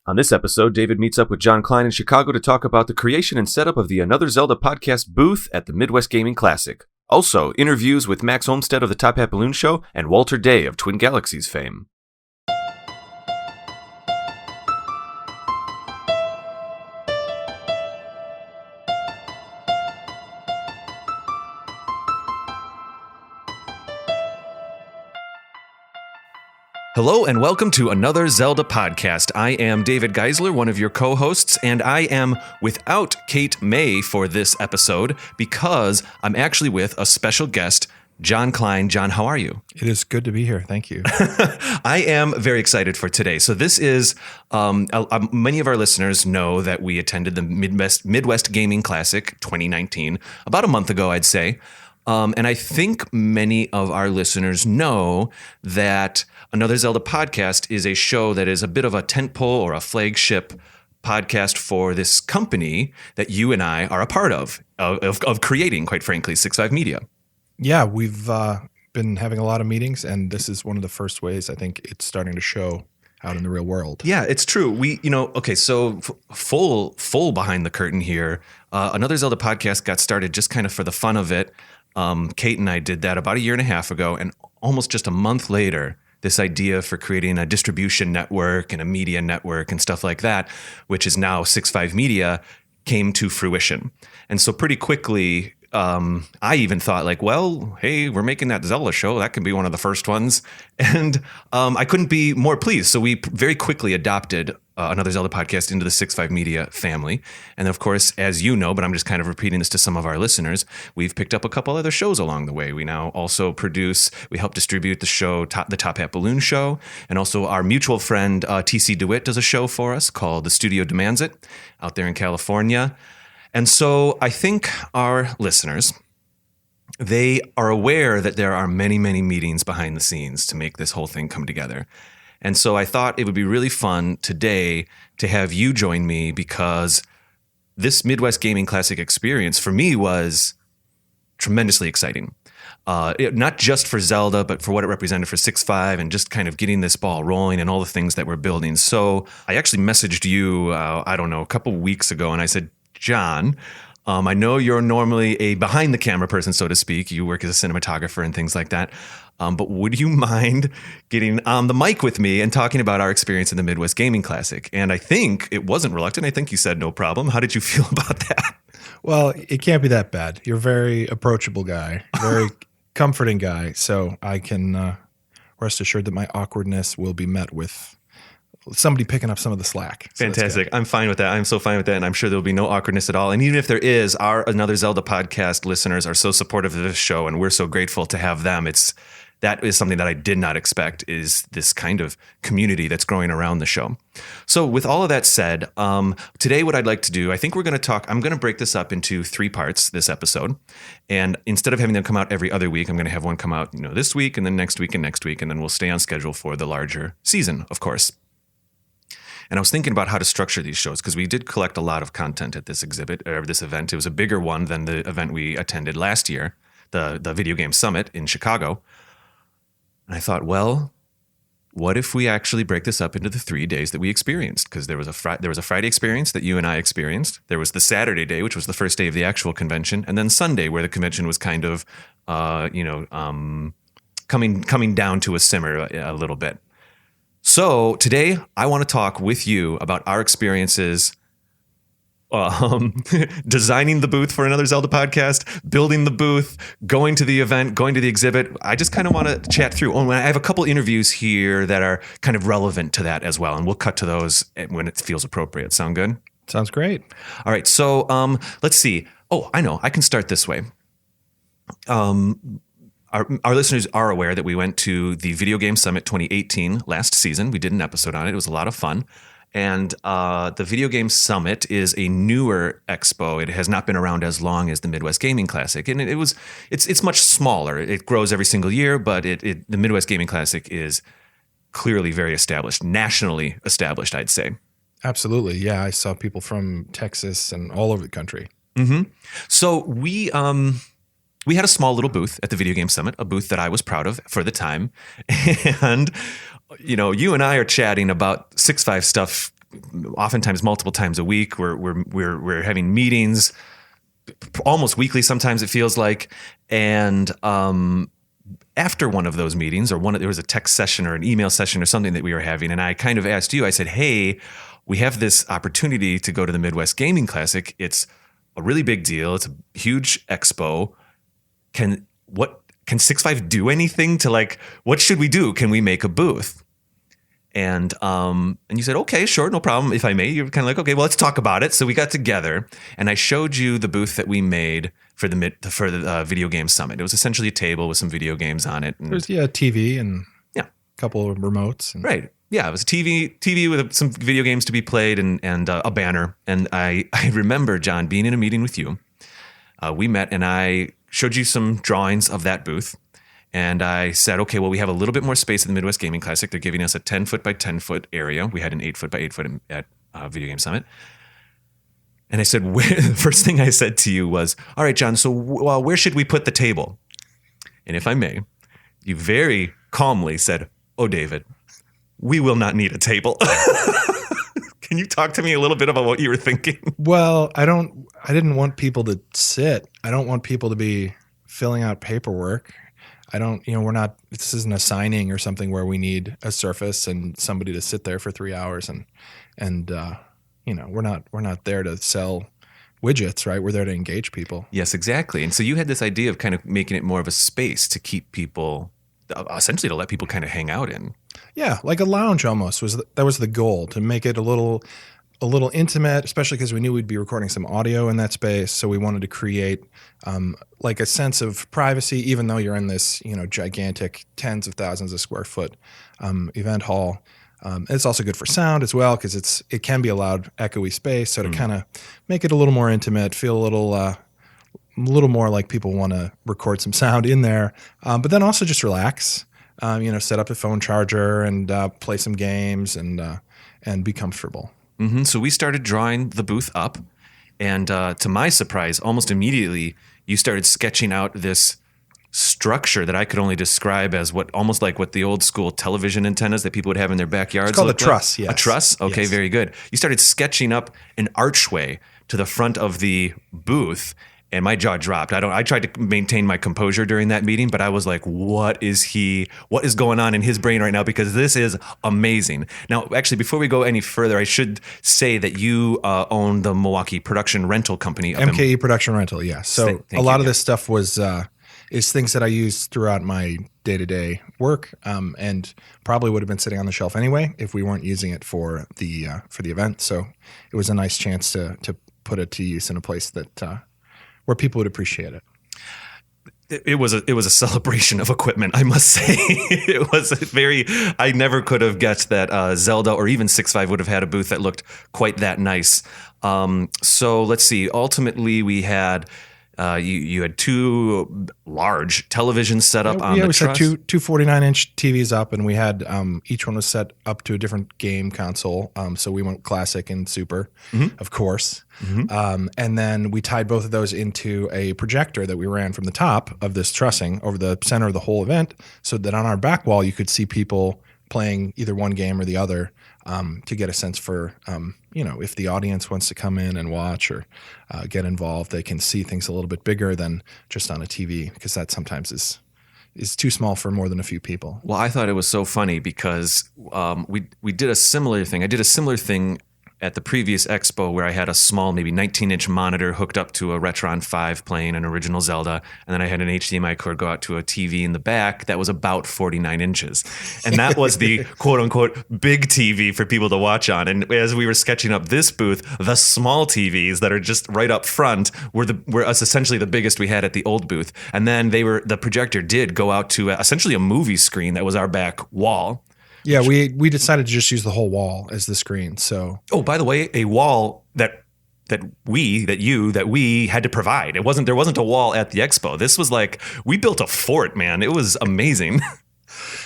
On this episode, David meets up with John Kline in Chicago to talk about the creation and setup of the Another Zelda podcast booth at the Midwest Gaming Classic. Also, interviews with Max Olmstead of the Top Hat Balloon Show and Walter Day of Twin Galaxies fame. Hello and welcome to Another Zelda podcast. I am David Geisler, one of your co-hosts, and I am without Kate May for this episode because I'm actually with a special guest, John Kline. John, how are you? It is good to be here. Thank you. I am very excited for today. So this is, many of our listeners know that we attended the Midwest Gaming Classic 2019 about a month ago, I'd say. And I think many of our listeners know that Another Zelda podcast is a show that is a bit of a tentpole or a flagship podcast for this company that you and I are a part of creating, quite frankly, 6.5 Media. So we've been having a lot of meetings, and this is one of the first ways I think it's starting to show out in the real world. Yeah, it's true. So full behind the curtain here. Another Zelda podcast got started just kind of for the fun of it. Kate and I did that about a year and a half ago, and almost just a month later, this idea for creating a distribution network and a media network and stuff like that, which is now 6.5 Media, came to fruition. And so pretty quickly, I even thought hey, we're making that Zelda show. That could be one of the first ones. And I couldn't be more pleased. So we very quickly adopted Another Zelda podcast into the 6.5 Media family. And of course, as you know, but I'm just kind of repeating this to some of our listeners, we've picked up a couple other shows along the way. We now also we help distribute the show, the Top Hat Balloon Show. And also our mutual friend, TC DeWitt, does a show for us called The Studio Demands It out there in California. And so I think our listeners, they are aware that there are many, many meetings behind the scenes to make this whole thing come together. And so I thought it would be really fun today to have you join me because this Midwest Gaming Classic experience for me was tremendously exciting. Not just for Zelda, but for what it represented for 6.5 and just kind of getting this ball rolling and all the things that we're building. So I actually messaged you, a couple weeks ago, and I said, John, I know you're normally a behind the camera person, so to speak. You work as a cinematographer and things like that. But would you mind getting on the mic with me and talking about our experience in the Midwest Gaming Classic? And I think it wasn't reluctant. I think you said no problem. How did you feel about that? Well, it can't be that bad. You're a very approachable guy, very comforting guy. So I can rest assured that my awkwardness will be met with somebody picking up some of the slack. So fantastic. I'm fine with that. I'm so fine with that. And I'm sure there'll be no awkwardness at all. And even if there is, our Another Zelda podcast listeners are so supportive of this show, and we're so grateful to have them. That is something that I did not expect, is this kind of community that's growing around the show. So with all of that said, today what I'd like to do, I think I'm going to break this up into 3 parts, this episode. And instead of having them come out every other week, I'm going to have one come out, this week and then next week and next week. And then we'll stay on schedule for the larger season, of course. And I was thinking about how to structure these shows because we did collect a lot of content at this event. It was a bigger one than the event we attended last year, the Video Game Summit in Chicago. And I thought, well, what if we actually break this up into the 3 days that we experienced? Because there was a Friday experience that you and I experienced. There was the Saturday day, which was the first day of the actual convention, and then Sunday, where the convention was kind of, coming down to a simmer a little bit. So today, I want to talk with you about our experiences designing the booth for Another Zelda podcast, building the booth, going to the event, going to the exhibit. I just kind of want to chat through. I have a couple interviews here that are kind of relevant to that as well, and we'll cut to those when it feels appropriate. Sound good? Sounds great. All right, so let's see. Oh, I know. I can start this way. Our listeners are aware that we went to the Video Game Summit 2018 last season. We did an episode on it. It was a lot of fun. And the Video Game Summit is a newer expo. It has not been around as long as the Midwest Gaming Classic, and it's much smaller. It grows every single year, but the Midwest Gaming Classic is clearly very established, nationally established, I'd say. Absolutely, yeah. I saw people from Texas and all over the country. Mm-hmm. So we had a small little booth at the Video Game Summit, a booth that I was proud of for the time, and you and I are chatting about 6.5 stuff oftentimes multiple times a week. We're having meetings almost weekly. Sometimes it feels like, and after one of those meetings, there was a text session or an email session or something that we were having, and I kind of asked you. I said, "Hey, we have this opportunity to go to the Midwest Gaming Classic. It's a really big deal. It's a huge expo. Can 6.5 do anything to, like, what should we do? Can we make a booth?" And you said, "Okay, sure, no problem. If I may." You're kind of like, "Okay, well, let's talk about it." So we got together, and I showed you the booth that we made for the video game summit. It was essentially a table with some video games on it. And There's a TV and yeah, a couple of remotes. And right. Yeah, it was a TV with some video games to be played and a banner. And I remember, John, being in a meeting with you. We met, and I showed you some drawings of that booth. And I said, "Okay, well, we have a little bit more space at the Midwest Gaming Classic. They're giving us a 10-foot by 10-foot area. We had an 8-foot by 8-foot at Video Game Summit." And I said, the first thing I said to you was, "All right, John, so where should we put the table?" And if I may, you very calmly said, "Oh, David, we will not need a table." Can you talk to me a little bit about what you were thinking? Well, I didn't want people to sit. I don't want people to be filling out paperwork. This isn't a signing or something where we need a surface and somebody to sit there for 3 hours and we're not there to sell widgets, right? We're there to engage people. Yes, exactly. And so you had this idea of kind of making it more of a space to keep people, essentially to let people kind of hang out in. Yeah, like a lounge almost that was the goal, to make it a little intimate, especially because we knew we'd be recording some audio in that space. So we wanted to create like a sense of privacy, even though you're in this, gigantic tens of thousands of square foot event hall. It's also good for sound as well, because it can be a loud, echoey space. So to kind of make it a little more intimate, feel a little more like people want to record some sound in there, but then also just relax. Set up a phone charger and play some games and be comfortable. Mm-hmm. So we started drawing the booth up, and to my surprise, almost immediately, you started sketching out this structure that I could only describe as almost like what the old school television antennas that people would have in their backyards. It's called a truss. Like. Yes. A truss. Okay, yes. Very good. You started sketching up an archway to the front of the booth, and my jaw dropped. I tried to maintain my composure during that meeting, but I was like, what is going on in his brain right now? Because this is amazing. Now, actually, before we go any further, I should say that you own the Milwaukee Production Rental Company. MKE Production Rental, yes. So a lot of this stuff is things that I use throughout my day-to-day work, and probably would have been sitting on the shelf anyway if we weren't using it for the event. So it was a nice chance to put it to use in a place that where people would appreciate it. It was a celebration of equipment, I must say. It was I never could have guessed that Zelda or even 6.5 would have had a booth that looked quite that nice. So let's see. Ultimately, we had you had two large televisions set up on the truss. We had two 49-inch TVs up, and we had each one was set up to a different game console. So we went classic and super, of course. Mm-hmm. And then we tied both of those into a projector that we ran from the top of this trussing over the center of the whole event, so that on our back wall you could see people playing either one game or the other, to get a sense for, if the audience wants to come in and watch or get involved, they can see things a little bit bigger than just on a TV, because that sometimes is too small for more than a few people. Well, I thought it was so funny because we did a similar thing. I did a similar thing at the previous expo where I had a small, maybe 19-inch monitor hooked up to a Retron 5 playing an original Zelda, and then I had an HDMI cord go out to a TV in the back that was about 49 inches. And that was the quote-unquote big TV for people to watch on. And as we were sketching up this booth, the small TVs that are just right up front were us essentially the biggest we had at the old booth. And then the projector did go out to essentially a movie screen that was our back wall. Yeah, we decided to just use the whole wall as the screen. So, by the way, a wall that we had to provide. There wasn't a wall at the expo. This was like we built a fort, man. It was amazing.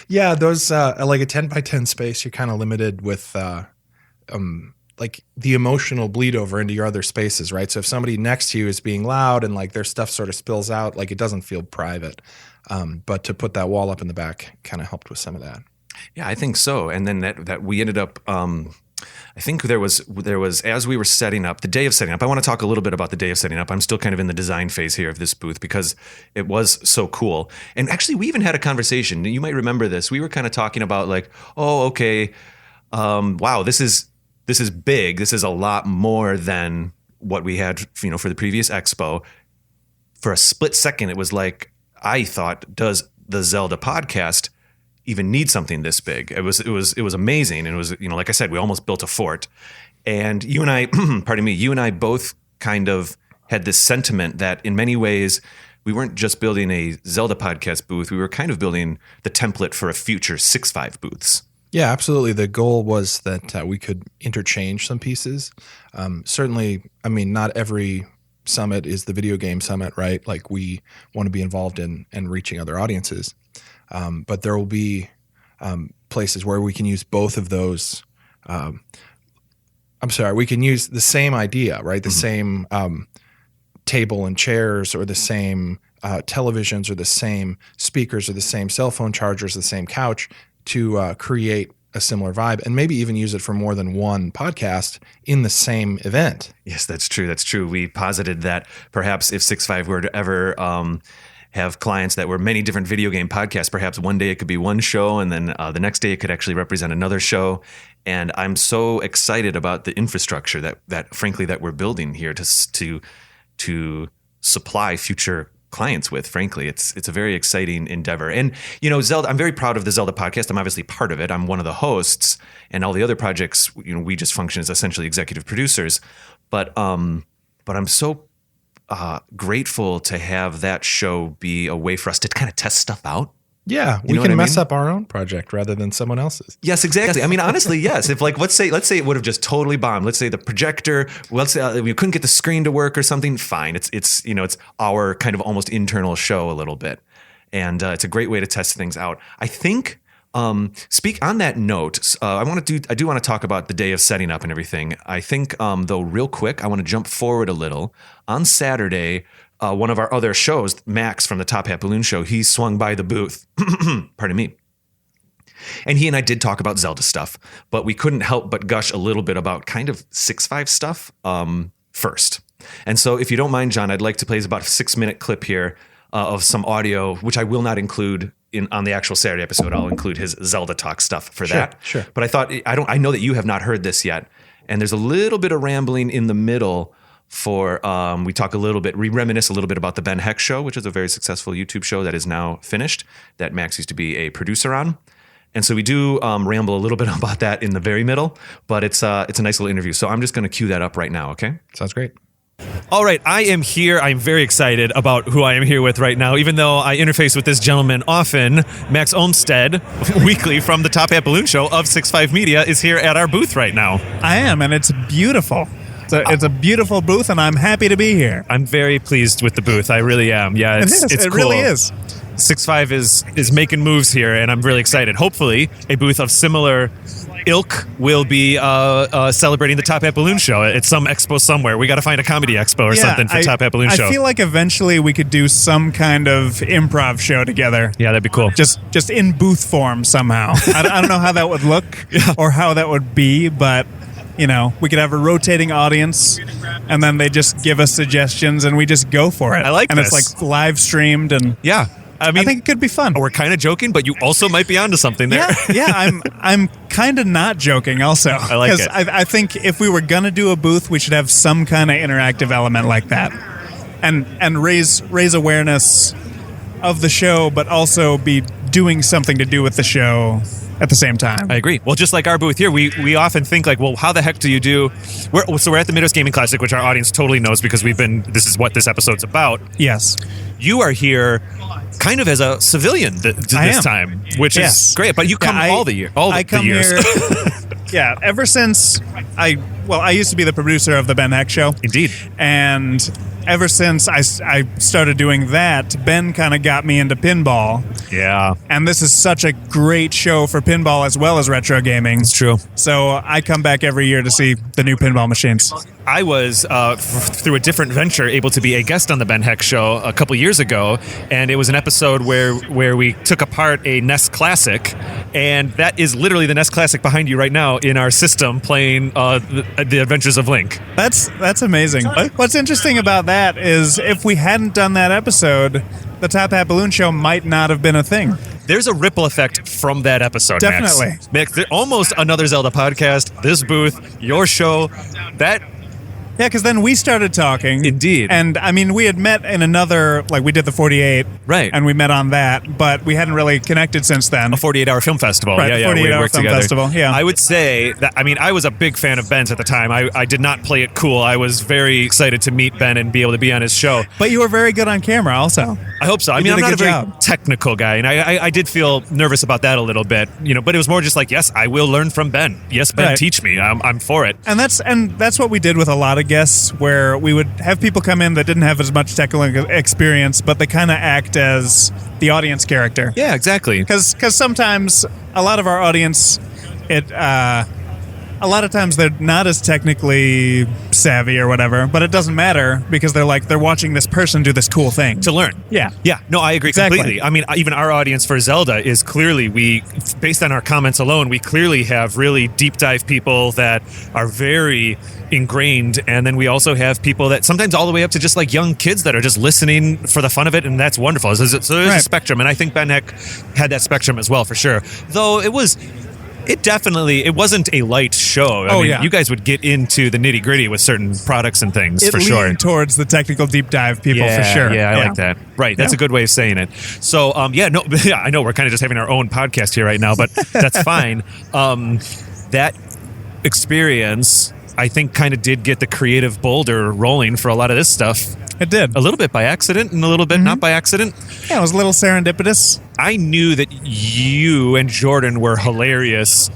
Yeah, those like a 10 by 10 space, you're kind of limited with like the emotional bleed over into your other spaces, right? So if somebody next to you is being loud and like their stuff sort of spills out, like it doesn't feel private. But to put that wall up in the back kind of helped with some of that. Yeah, I think so. And then that we ended up I think there was as we were setting up, the day of setting up. I want to talk a little bit about the day of setting up. I'm still kind of in the design phase here of this booth because it was so cool. And actually, we even had a conversation. You might remember this. We were kind of talking about like, oh, okay, wow, this is big. This is a lot more than what we had, for the previous expo. For a split second, it was like I thought, does the Zelda podcast even need something this big? It was amazing. And it was, like I said, we almost built a fort. And you and I, you and I both kind of had this sentiment that in many ways, we weren't just building a Zelda podcast booth. We were kind of building the template for a future 6.5 booths. Yeah, absolutely. The goal was that we could interchange some pieces. Certainly, I mean, not every summit is the video game summit, right? Like we want to be involved in and reaching other audiences. But there will be places where we can use both of those. We can use the same idea, right? The same table and chairs, or the same televisions, or the same speakers, or the same cell phone chargers, the same couch to create a similar vibe, and maybe even use it for more than one podcast in the same event. Yes, that's true. That's true. We posited that perhaps if 6.5 were to ever have clients that were many different video game podcasts, perhaps one day it could be one show, and then the next day it could actually represent another show. And I'm so excited about the infrastructure that frankly that we're building here to supply future clients with. Frankly, it's a very exciting endeavor. And Zelda, I'm very proud of the Zelda podcast. I'm obviously part of it. I'm one of the hosts, and all the other projects, we just function as essentially executive producers. But I'm so grateful to have that show be a way for us to kind of test stuff out. Yeah, we can mess up our own project rather than someone else's. Yes, exactly. I mean, honestly, yes. If let's say it would have just totally bombed. Let's say the projector, let's say we couldn't get the screen to work or something. Fine, it's our kind of almost internal show a little bit, and it's a great way to test things out. I think. Speak on that note. I do want to talk about the day of setting up and everything. I think, though, real quick, I want to jump forward a little. On Saturday, one of our other shows, Max from the Top Hat Balloon Show, he swung by the booth. Pardon me. And he and I did talk about Zelda stuff, but we couldn't help but gush a little bit about kind of 6.5 stuff first. And so, if you don't mind, John, I'd like to play about a 6-minute clip here of some audio, which I will not include on the actual Saturday episode. I'll include his Zelda talk stuff for that. Sure. But I thought I know that you have not heard this yet, and there's a little bit of rambling in the middle. We reminisce a little bit about the Ben Heck Show, which is a very successful YouTube show that is now finished, that Max used to be a producer on. And so we do ramble a little bit about that in the very middle, but it's a nice little interview. So I'm just going to cue that up right now. Okay. Sounds great. All right, I am here. I'm very excited about who I am here with right now, even though I interface with this gentleman often. Max Olmstead, weekly from the Top Hat Balloon Show of 6.5 Media, is here at our booth right now. I am, and it's beautiful. It's a beautiful booth, and I'm happy to be here. I'm very pleased with the booth. I really am. Yeah, it's it cool. really is. 6.5 is making moves here, and I'm really excited. Hopefully, a booth of similar ilk will be celebrating the Top Hat Balloon Show at some expo somewhere. We got to find a comedy expo or something for Top Hat Balloon Show. I feel like eventually we could do some kind of improv show together. Yeah, that'd be cool. Just in booth form somehow. I don't know how that would look or how that would be, but we could have a rotating audience, and then they just give us suggestions, and we just go for it. I like and this. It's like live streamed, and yeah. I think it could be fun. We're kind of joking, but you also might be onto something there. Yeah, I'm kind of not joking also. I like it. I think if we were going to do a booth, we should have some kind of interactive element like that. And raise awareness of the show, but also be doing something to do with the show at the same time. I agree. Well, just like our booth here, we often think like, well, how the heck do you do? We're at the Midwest Gaming Classic, which our audience totally knows because this is what this episode's about. Yes. You are here kind of as a civilian this time, which is great. But you come all the years. I come here. Yeah, ever since I used to be the producer of the Ben Heck Show. Indeed. And ever since I started doing that, Ben kind of got me into pinball. Yeah, And this is such a great show for pinball as well as retro gaming. it's true. So I come back every year to see the new pinball machines. I was, through a different venture, able to be a guest on the Ben Heck Show a couple years ago, and it was an episode where we took apart a NES Classic, and that is literally the NES Classic behind you right now in our system, playing the Adventures of Link. That's amazing. What's interesting about that is if we hadn't done that episode, the Top Hat Balloon Show might not have been a thing. There's a ripple effect from that episode, Definitely. Max, almost another Zelda podcast, this booth, your show, that... Yeah, because then we started talking. Indeed. And, I mean, we had met in another, like, we did the 48. Right. And we met on that, but we hadn't really connected since then. A 48-hour film festival. Right, Yeah, 48-hour we worked film together. festival, yeah. I would say that, I mean, I was a big fan of Ben's at the time. I did not play it cool. I was very excited to meet Ben and be able to be on his show. But you were very good on camera also. I hope so. I You mean, I'm did a not a good very job. technical guy, and I did feel nervous about that a little bit, but it was more just like, yes, I will learn from Ben. Yes, Ben, Right. teach me. I'm for it. And that's what we did with a lot of guests, where we would have people come in that didn't have as much technical experience, but they kind of act as the audience character. Yeah, exactly. Because sometimes a lot of our audience, a lot of times they're not as technically savvy or whatever, but it doesn't matter because they're watching this person do this cool thing. To learn. Yeah. Yeah. No, I agree Exactly. completely. I mean, even our audience for Zelda is clearly, based on our comments alone, we clearly have really deep dive people that are very ingrained. And then we also have people that sometimes all the way up to just like young kids that are just listening for the fun of it. And that's wonderful. So there's Right. a spectrum. And I think Ben Heck had that spectrum as well, for sure. Though it wasn't a light show. I mean, yeah. you guys would get into the nitty gritty with certain products and things, It for sure. leaned towards the technical deep dive people for sure. Yeah, I like that. Right, that's a good way of saying it. So, I know we're kind of just having our own podcast here right now, but that's fine. That experience, I think, kind of did get the creative boulder rolling for a lot of this stuff. It did. A little bit by accident and a little bit not by accident. Yeah, it was a little serendipitous. I knew that you and Jordan were hilarious.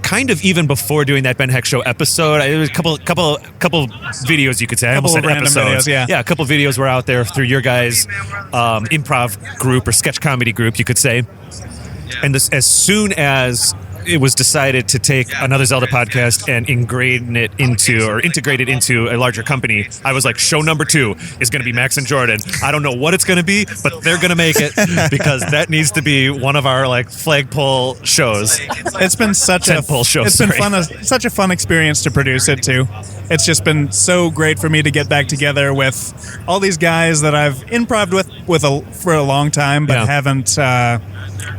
Kind of even before doing that Ben Heck Show episode, it was a couple videos, you could say. I almost said Couple random episodes. videos, yeah. A couple videos were out there through your guys' improv group or sketch comedy group, you could say. And as soon as it was decided to take another Zelda podcast and integrate it into a larger company, I was like, show number 2 is going to be Max and Jordan. I don't know what it's going to be, but they're going to make it because that needs to be one of our like flagpole shows. It's been such a Tentpole show, It's been sorry. such a fun experience to produce it too. It's just been so great for me to get back together with all these guys that I've improv for a long time, but Yeah. haven't.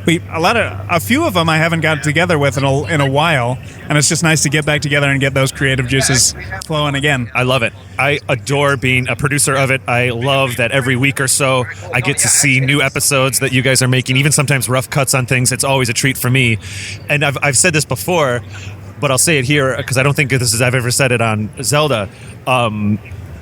A few of them I haven't got together with in a while, and it's just nice to get back together and get those creative juices flowing again. I love it. I adore being a producer of it. I love that every week or so I get to see new episodes that you guys are making, even sometimes rough cuts on things. It's always a treat for me. And I've said this before, but I'll say it here because I don't think I've ever said it on Zelda.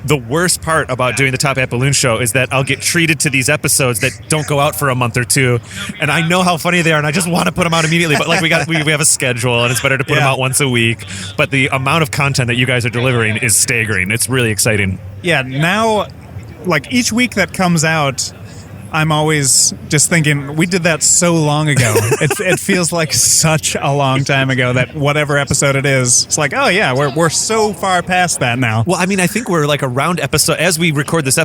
The worst part about doing the Top Hat Balloon Show is that I'll get treated to these episodes that don't go out for a month or two, and I know how funny they are, and I just want to put them out immediately. But like we have a schedule, and it's better to put them Yeah. out once a week. But the amount of content that you guys are delivering is staggering. It's really exciting. Yeah, now, like each week that comes out, I'm always just thinking, we did that so long ago. It feels like such a long time ago that whatever episode it is, it's like, oh yeah, we're so far past that now. Well, I mean, I think we're like around episode, as we record this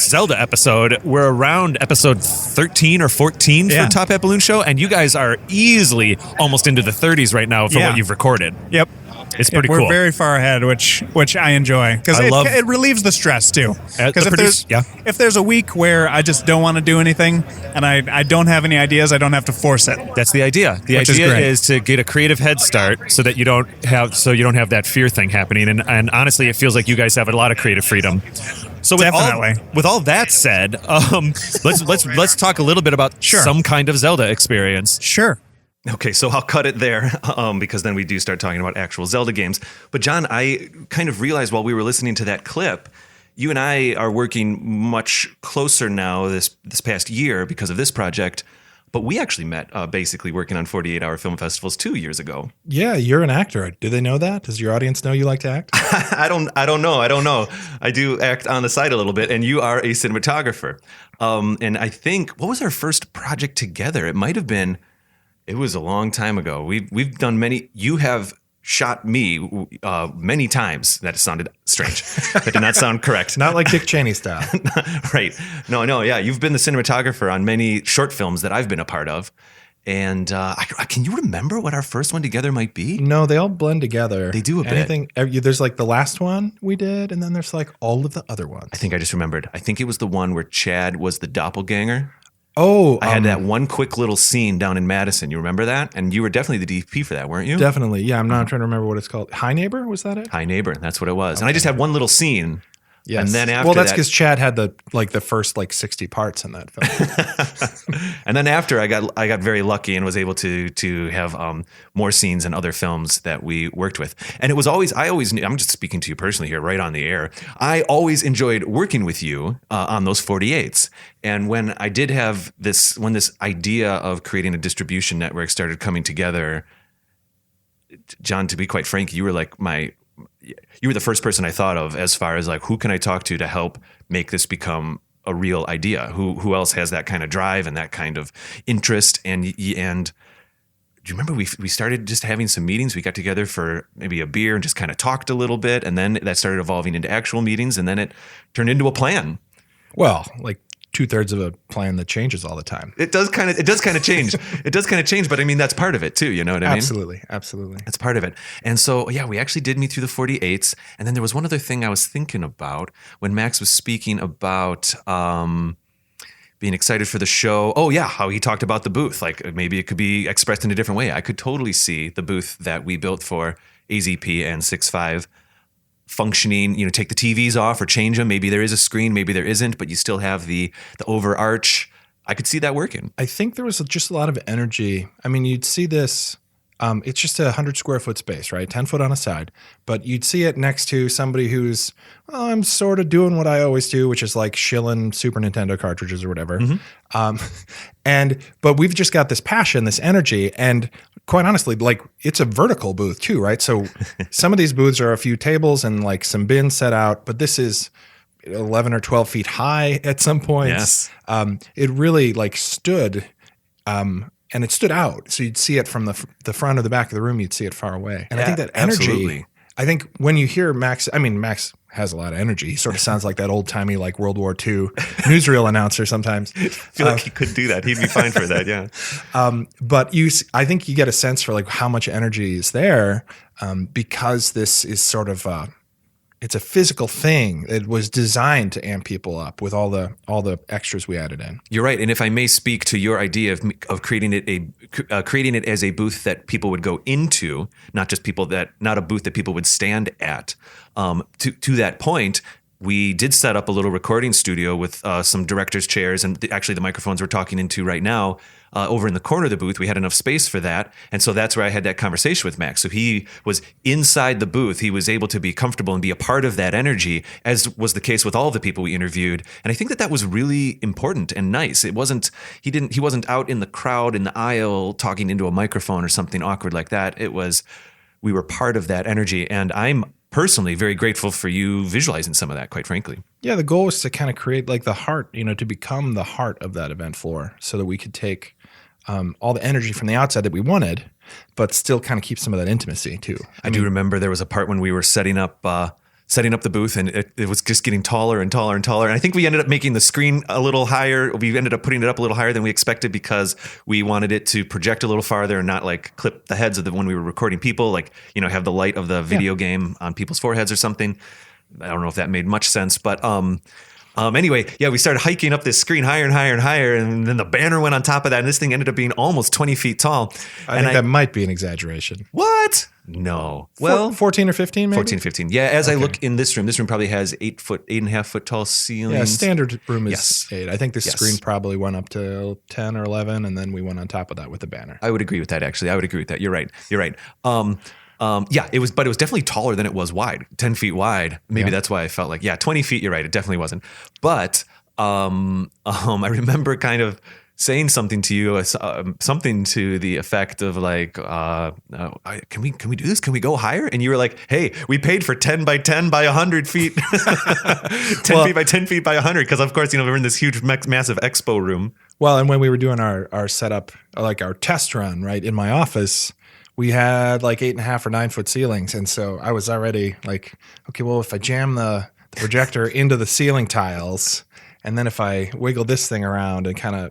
Zelda episode, we're around episode 13 or 14 Yeah. for Top Hat Balloon Show, and you guys are easily almost into the 30s right now for Yeah. what you've recorded. Yep. It's pretty We're cool. very far ahead, which I enjoy because I love- it relieves the stress too. Because if there's a week where I just don't want to do anything and I don't have any ideas, I don't have to force it. That's the idea. The Which is idea great. is to get a creative head start so that you don't have that fear thing happening. And honestly, it feels like you guys have a lot of creative freedom. So Definitely. with all that said, let's talk a little bit about Sure. some kind of Zelda experience. Sure. Okay, so I'll cut it there because then we do start talking about actual Zelda games. But John, I kind of realized while we were listening to that clip, you and I are working much closer now this past year because of this project But we actually met basically working on 48-hour film festivals 2 years ago. Yeah, you're an actor. Do they know that? Does your audience know you like to act? I don't know. I do act on the side a little bit, and you are a cinematographer. And I think, what was our first project together? It might have been, it was a long time ago. We've done many. You have shot me many times. That sounded strange. That did not sound correct. Not like Dick Cheney style. Right. No. Yeah, you've been the cinematographer on many short films that I've been a part of. And can you remember what our first one together might be? No, they all blend together. They do a bit. There's like the last one we did, and then there's like all of the other ones. I think I just remembered. I think it was the one where Chad was the doppelganger. Oh, I had that one quick little scene down in Madison. You remember that? And you were definitely the DP for that, weren't you? Definitely. Yeah, I'm not trying to remember what it's called. High Neighbor, was that it? High Neighbor. That's what it was. Okay. And I just had one little scene. Yes. And then after that's because Chad had the first 60 parts in that film. And then after I got very lucky and was able to have more scenes in other films that we worked with. And I always knew, I'm just speaking to you personally here, right on the air. I always enjoyed working with you on those 48s. And when I did have when this idea of creating a distribution network started coming together, John, to be quite frank, you were like you were the first person I thought of as far as like, who can I talk to help make this become a real idea? Who else has that kind of drive and that kind of interest? And do you remember we started just having some meetings? We got together for maybe a beer and just kind of talked a little bit. And then that started evolving into actual meetings. And then it turned into a plan. Well, like 2/3 of a plan that changes all the time. It does kind of change. It does kind of change, but I mean, that's part of it too. You know what I mean? Absolutely. That's part of it. And so, yeah, we actually did meet through the 48s. And then there was one other thing I was thinking about when Max was speaking about being excited for the show. Oh yeah, how he talked about the booth. Like maybe it could be expressed in a different way. I could totally see the booth that we built for AZP and 6.5 functioning, take the TVs off or change them. Maybe there is a screen, maybe there isn't, but you still have the overarch. I could see that working. I think there was just a lot of energy. I mean, you'd see this, it's just a 100 square foot space, right? 10 foot on a side, but you'd see it next to somebody who's, I'm sort of doing what I always do, which is like shilling Super Nintendo cartridges or whatever. Mm-hmm. But we've just got this passion, this energy, and quite honestly, like it's a vertical booth too, right? So some of these booths are a few tables and like some bins set out, but this is 11 or 12 feet high at some points. Yes. It really like stood, and it stood out. So you'd see it from the front or the back of the room, you'd see it far away. And I think that energy, absolutely. I think when you hear Max, Max has a lot of energy. He sort of sounds like that old timey like World War II newsreel announcer sometimes. I feel like he could do that. He'd be fine for that. Yeah. But I think you get a sense for like how much energy is there, because this is sort of it's a physical thing. It was designed to amp people up with all the extras we added in. You're right. And if I may speak to your idea of creating it as a booth that people would go into, not a booth that people would stand at. To that point, we did set up a little recording studio with some director's chairs and actually the microphones we're talking into right now. Over in the corner of the booth, we had enough space for that. And so that's where I had that conversation with Max. So he was inside the booth. He was able to be comfortable and be a part of that energy, as was the case with all of the people we interviewed. And I think that was really important and nice. He wasn't out in the crowd in the aisle talking into a microphone or something awkward like that. We were part of that energy. And I'm personally very grateful for you visualizing some of that, quite frankly. Yeah, the goal was to kind of create like the heart, to become the heart of that event floor so that we could take all the energy from the outside that we wanted, but still kind of keep some of that intimacy too. I do remember there was a part when we were setting up the booth, and it was just getting taller and taller and taller. And I think we ended up making the screen a little higher. We ended up putting it up a little higher than we expected because we wanted it to project a little farther and not like clip the heads when we were recording people, like, have the light of the video game on people's foreheads or something. I don't know if that made much sense, but anyway, yeah, we started hiking up this screen higher and higher and higher, and then the banner went on top of that, and this thing ended up being almost 20 feet tall. I think that might be an exaggeration. What? No. Well, 14 or 15 maybe? 14, 15. Yeah, as I look in this room probably has 8.5 foot tall ceilings. Yeah, standard room is Yes. 8. I think this Yes. screen probably went up to 10 or 11, and then we went on top of that with the banner. I would agree with that, actually. I would agree with that. You're right. Yeah, it was definitely taller than it was wide, 10 feet wide. Maybe that's why I felt like, 20 feet, you're right. It definitely wasn't. But I remember kind of saying something to you, something to the effect of like, can we do this? Can we go higher? And you were like, hey, we paid for 10 by 10 by 100 feet, 10 feet by 10 feet by 100. Because of course, we're in this huge, massive expo room. Well, and when we were doing our setup, like our test run, right, in my office, we had like 8.5 or 9 foot ceilings. And so I was already like, okay, well, if I jam the projector into the ceiling tiles, and then if I wiggle this thing around and kind of,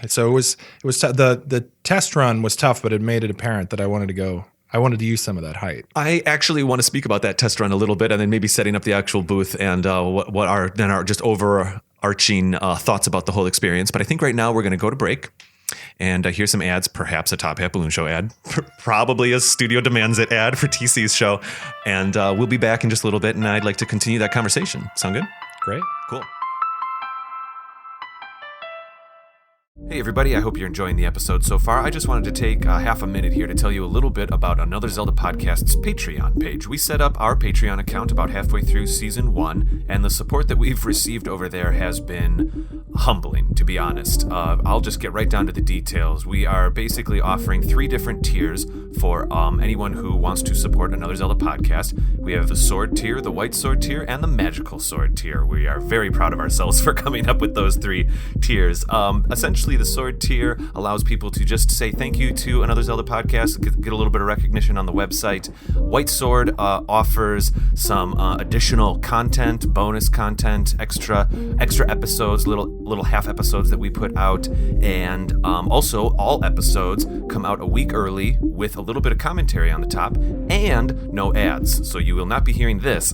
so it was the test run was tough, but it made it apparent that I wanted to use some of that height. I actually want to speak about that test run a little bit, and then maybe setting up the actual booth and what are just overarching thoughts about the whole experience. But I think right now we're going to go to break and hear some ads, perhaps a Top Hat Balloon Show ad, probably a Studio Demands It ad for TC's show. And we'll be back in just a little bit, and I'd like to continue that conversation. Sound good? Great. Cool. Hey everybody, I hope you're enjoying the episode so far. I just wanted to take half a minute here to tell you a little bit about Another Zelda Podcast's Patreon page. We set up our Patreon account about halfway through Season 1, and the support that we've received over there has been humbling, to be honest. I'll just get right down to the details. We are basically offering 3 different tiers for anyone who wants to support Another Zelda Podcast. We have the Sword tier, the White Sword tier, and the Magical Sword tier. We are very proud of ourselves for coming up with those 3 tiers. Essentially, the Sword tier allows people to just say thank you to Another Zelda Podcast, get a little bit of recognition on the website. White Sword offers some additional content, bonus content, extra episodes, little half episodes that we put out, and also all episodes come out a week early with a little bit of commentary on the top and no ads. So you will not be hearing this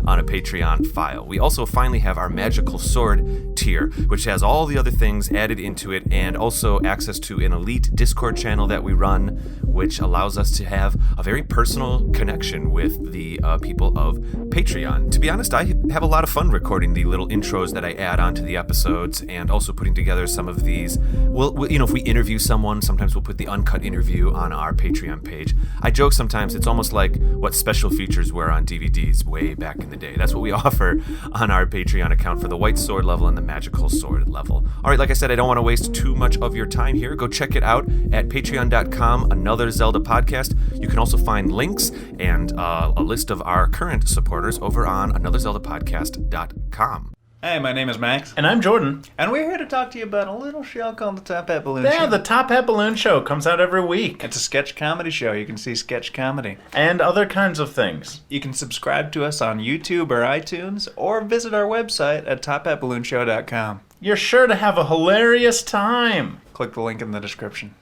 on a Patreon file. We also finally have our Magical Sword tier, which has all the other things added into it, and also access to an elite Discord channel that we run, which allows us to have a very personal connection with the people of Patreon. To be honest, I have a lot of fun recording the little intros that I add onto the episodes, and also putting together some of these. If we interview someone, sometimes we'll put the uncut interview on our Patreon page. I joke sometimes it's almost like what special features were on DVDs way back in the day. That's what we offer on our Patreon account for the White Sword level and the Magical Sword level. All right, like I said, I don't want to waste too much of your time here. Go check it out at patreon.com, Another Zelda Podcast. You can also find links and a list of our current supporters over on anotherzeldapodcast.com. Hey, my name is Max. And I'm Jordan. And we're here to talk to you about a little show called the Top Hat Balloon Show. Yeah, the Top Hat Balloon Show comes out every week. It's a sketch comedy show. You can see sketch comedy. And other kinds of things. You can subscribe to us on YouTube or iTunes, or visit our website at tophatballoonshow.com. You're sure to have a hilarious time. Click the link in the description.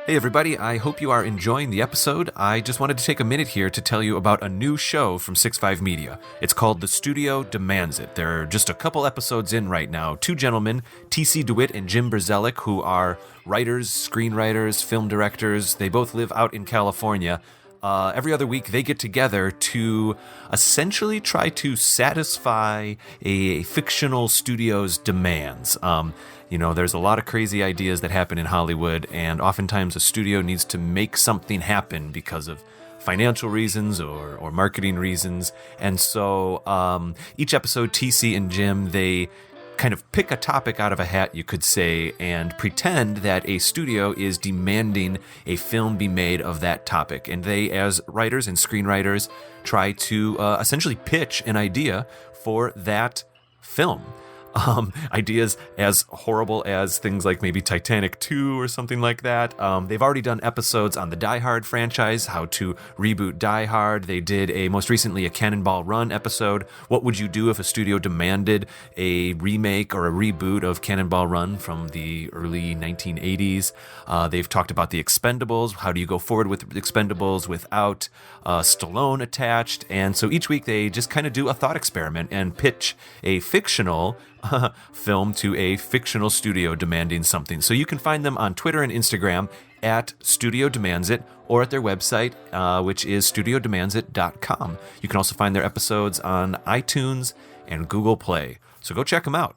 Hey everybody, I hope you are enjoying the episode. I just wanted to take a minute here to tell you about a new show from 6.5 Media. It's called The Studio Demands It. There are just a couple episodes in right now. 2 gentlemen, TC DeWitt and Jim Brzelik, who are writers, screenwriters, film directors. They both live out in California. Every other week, they get together to essentially try to satisfy a fictional studio's demands. There's a lot of crazy ideas that happen in Hollywood, and oftentimes a studio needs to make something happen because of financial reasons or marketing reasons. And so each episode, TC and Jim, they kind of pick a topic out of a hat, you could say, and pretend that a studio is demanding a film be made of that topic. And they, as writers and screenwriters, try to essentially pitch an idea for that film. Ideas as horrible as things like maybe Titanic 2 or something like that. They've already done episodes on the Die Hard franchise, how to reboot Die Hard. They did most recently a Cannonball Run episode. What would you do if a studio demanded a remake or a reboot of Cannonball Run from the early 1980s? They've talked about the Expendables. How do you go forward with the Expendables without Stallone attached? And so each week they just kind of do a thought experiment and pitch a fictional film to a fictional studio demanding something. So you can find them on Twitter and Instagram at Studio Demands It, or at their website, which is studiodemandsit.com. You can also find their episodes on iTunes and Google Play. So go check them out.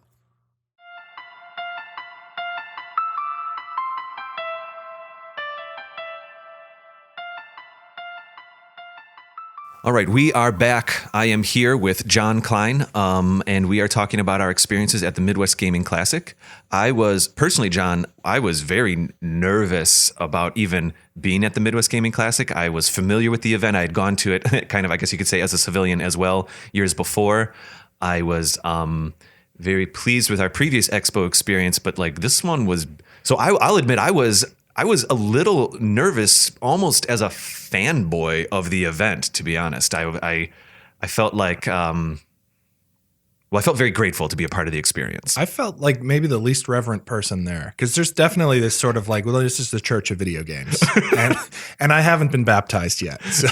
All right, we are back. I am here with John Kline, and we are talking about our experiences at the Midwest Gaming Classic. John, I was very nervous about even being at the Midwest Gaming Classic. I was familiar with the event. I had gone to it kind of, I guess you could say, as a civilian as well years before. I was very pleased with our previous expo experience, but like this one was, so I'll admit I was a little nervous, almost as a fanboy of the event, to be honest. I felt like, I felt very grateful to be a part of the experience. I felt like maybe the least reverent person there, because there's definitely this sort of like, well, this is the church of video games, and I haven't been baptized yet. So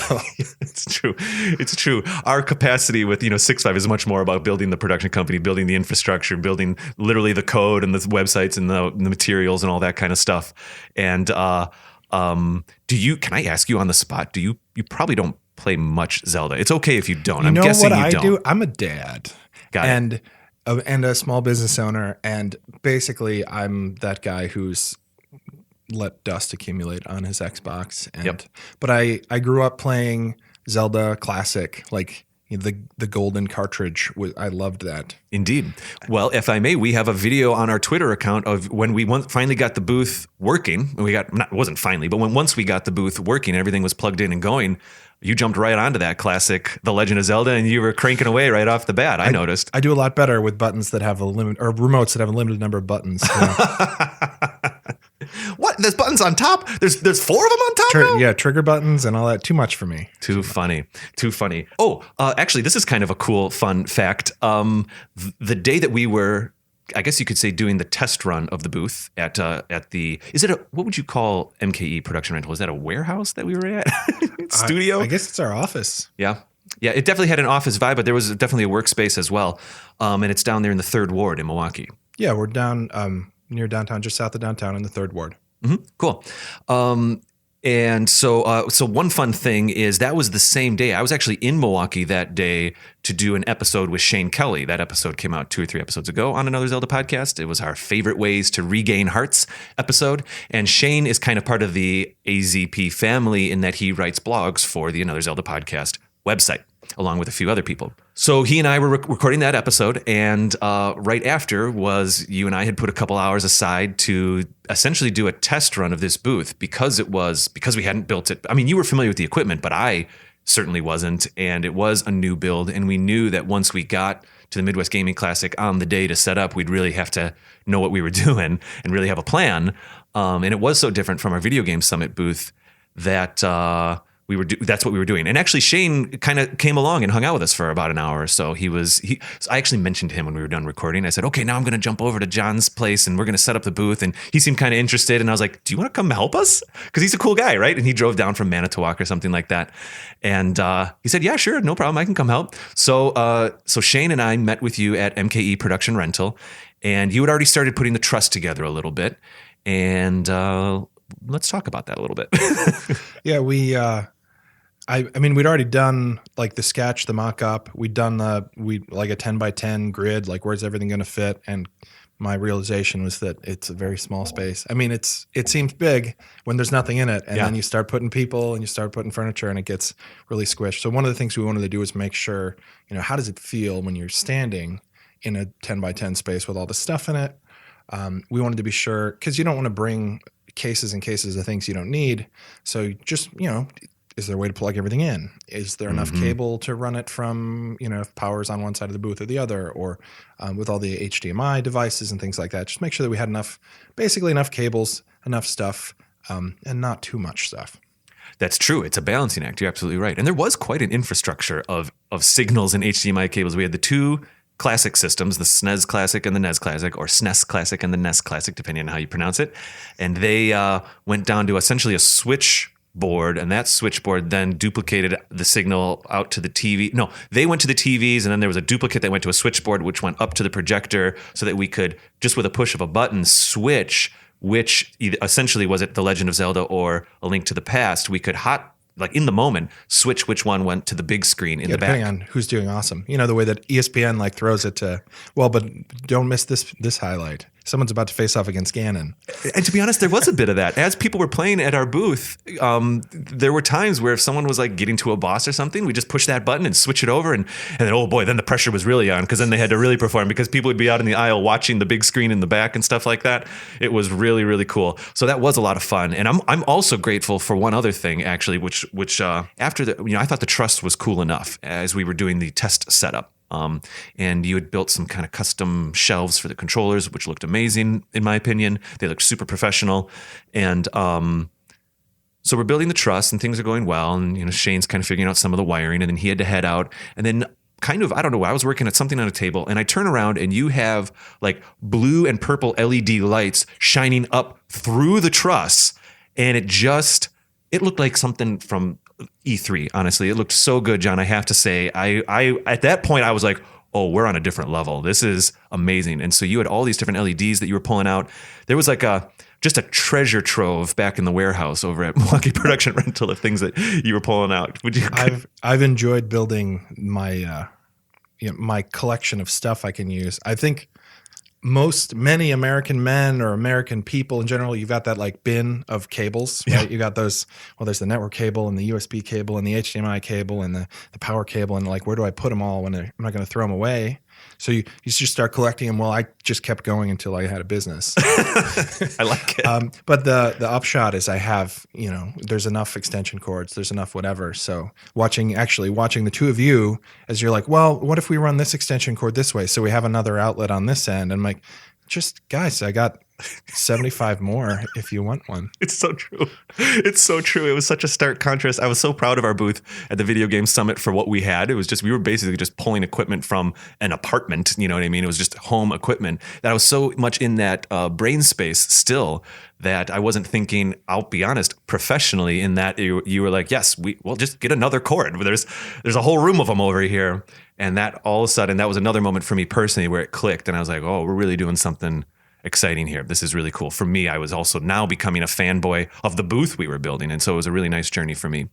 it's true. It's true. Our capacity with 6.5 is much more about building the production company, building the infrastructure, building literally the code and the websites and the materials and all that kind of stuff. And can I ask you on the spot? You probably don't play much Zelda. It's okay if you don't. I'm guessing you don't. You know what I do? I'm a dad. And a small business owner, and basically I'm that guy who's let dust accumulate on his Xbox. But I grew up playing Zelda Classic, like the golden cartridge. I loved that. Indeed. Well, if I may, we have a video on our Twitter account of when we finally got the booth working. It wasn't finally, but once we got the booth working, everything was plugged in and going. You jumped right onto that classic, The Legend of Zelda, and you were cranking away right off the bat. I noticed. I do a lot better with buttons that have remotes that have a limited number of buttons. What? There's buttons on top? There's 4 of them on top now? Yeah, trigger buttons and all that. Too much for me. Too funny. Oh, actually, this is kind of a cool, fun fact. The day that we were, I guess you could say, doing the test run of the booth at the, what would you call MKE Production Rental? Is that a warehouse that we were at? Studio? I guess it's our office. Yeah. Yeah, it definitely had an office vibe, but there was definitely a workspace as well. And it's down there in the 3rd Ward in Milwaukee. Yeah, we're down near downtown, just south of downtown in the 3rd Ward. Mm-hmm. Cool. And so one fun thing is that was the same day. I was actually in Milwaukee that day to do an episode with Shane Kelly. That episode came out 2 or 3 episodes ago on Another Zelda podcast. It was our favorite ways to regain hearts episode. And Shane is kind of part of the AZP family in that he writes blogs for the Another Zelda podcast website, along with a few other people. So he and I were recording that episode, and right after was you and I had put a couple hours aside to essentially do a test run of this booth because we hadn't built it. I mean, you were familiar with the equipment, but I certainly wasn't, and it was a new build, and we knew that once we got to the Midwest Gaming Classic on the day to set up, we'd really have to know what we were doing and really have a plan. And it was so different from our Video Game Summit booth that that's what we were doing. And actually Shane kind of came along and hung out with us for about an hour or so. So I actually mentioned him when we were done recording. I said, okay, now I'm going to jump over to John's place and we're going to set up the booth. And he seemed kind of interested. And I was like, do you want to come help us? Because he's a cool guy, right? And he drove down from Manitowoc or something like that. And he said, yeah, sure, no problem. I can come help. So Shane and I met with you at MKE Production Rental, and you had already started putting the truss together a little bit. And let's talk about that a little bit. Yeah, I mean, we'd already done like the sketch, the mock-up. We'd done like a 10 by 10 grid, like where's everything going to fit? And my realization was that it's a very small space. I mean, it seems big when there's nothing in it, and then you start putting people and you start putting furniture, and it gets really squished. So one of the things we wanted to do was make sure, how does it feel when you're standing in a 10 by 10 space with all the stuff in it? We wanted to be sure, because you don't want to bring cases and cases of things you don't need. So just, is there a way to plug everything in? Is there enough cable to run it from, if power's on one side of the booth or the other, or with all the HDMI devices and things like that? Just make sure that we had basically enough cables, enough stuff, and not too much stuff. That's true. It's a balancing act. You're absolutely right. And there was quite an infrastructure of signals and HDMI cables. We had the 2 classic systems, the SNES Classic and the NES Classic, or SNES Classic and the NES Classic, depending on how you pronounce it. And they went down to essentially a switch board, and that switchboard then duplicated the signal out to the TV. No, they went to the TVs, and then there was a duplicate that went to a switchboard, which went up to the projector, so that we could, just with a push of a button, switch which essentially was it The Legend of Zelda or A Link to the Past. We could in the moment, switch which one went to the big screen in the back. Depending on who's doing awesome. The way that ESPN throws it to, but don't miss this highlight. someone's about to face off against Ganon. And to be honest, there was a bit of that. As people were playing at our booth, there were times where if someone was like getting to a boss or something, we just push that button and switch it over. And then, oh boy, then the pressure was really on because then they had to really perform because people would be out in the aisle watching the big screen in the back and stuff like that. It was really, really cool. So that was a lot of fun. And I'm also grateful for one other thing, actually, which after the, I thought the truss was cool enough as we were doing the test setup. And you had built some kind of custom shelves for the controllers, which looked amazing, in my opinion. They looked super professional. And so we're building the truss and things are going well. And, Shane's kind of figuring out some of the wiring. And then he had to head out. And then I don't know, I was working at something on a table. And I turn around and you have like blue and purple LED lights shining up through the truss. And it looked like something from E3, honestly. It looked so good, John, I have to say. I at that point, I was like, oh, we're on a different level. This is amazing. And so you had all these different LEDs that you were pulling out. There was like just a treasure trove back in the warehouse over at Milwaukee Production Rental of things that you were pulling out. I've enjoyed building my my collection of stuff I can use. I think many American men or American people in general, you've got that like bin of cables, right? Yeah. You got those, there's the network cable and the USB cable and the HDMI cable and the power cable. And like, where do I put them all when I'm not going to throw them away? So you just start collecting them. Well, I just kept going until I had a business. I like it. But the upshot is I have, there's enough extension cords, there's enough whatever. So watching the two of you as you're like, well, what if we run this extension cord this way? So we have another outlet on this end. And I'm like, just guys, I got 75 more if you want one. It's so true. It's so true. It was such a stark contrast. I was so proud of our booth at the Video Game Summit for what we had. It was just, we were basically just pulling equipment from an apartment. You know what I mean? It was just home equipment that I was so much in that brain space still that I wasn't thinking, I'll be honest, professionally in that you were like, yes, we'll just get another cord. There's a whole room of them over here. And that all of a sudden, that was another moment for me personally where it clicked. And I was like, oh, we're really doing something exciting here. This is really cool. For me, I was also now becoming a fanboy of the booth we were building. And so it was a really nice journey for me.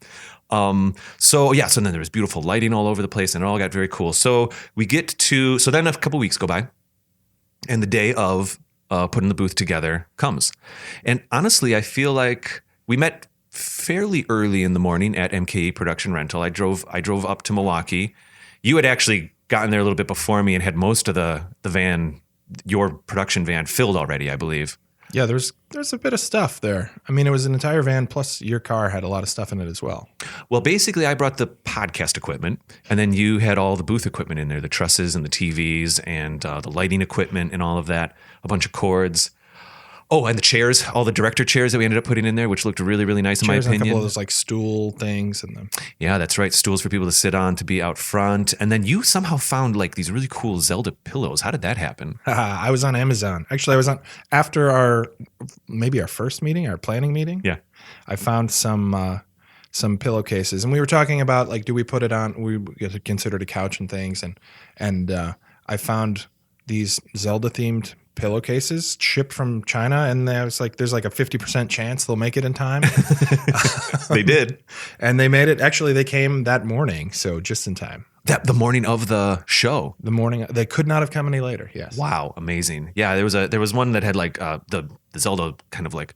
So then there was beautiful lighting all over the place and it all got very cool. So then a couple weeks go by and the day of putting the booth together comes. And honestly, I feel like we met fairly early in the morning at MKE Production Rental. I drove up to Milwaukee. You had actually gotten there a little bit before me and had most of the van, your production van, filled already, I believe. Yeah, there's a bit of stuff there. I mean, it was an entire van, plus your car had a lot of stuff in it as well. Well, basically, I brought the podcast equipment, and then you had all the booth equipment in there, the trusses and the TVs and the lighting equipment and all of that, a bunch of cords. Oh, and the chairs, all the director chairs that we ended up putting in there, which looked really, really nice in my opinion. A couple of those like stool things. Yeah, that's right. Stools for people to sit on, to be out front. And then you somehow found like these really cool Zelda pillows. How did that happen? I was on Amazon. Actually, I was after our first meeting, our planning meeting. Yeah. I found some pillowcases. And we were talking about like, do we put it on, we considered a couch and things. And I found these Zelda themed pillowcases shipped from China, and there's like a 50% chance they'll make it in time. They did. And they made it. Actually, they came that morning, so just in time. The morning of the show. The morning, they could not have come any later. Yes. Wow, amazing. Yeah, there was one that had like the Zelda kind of like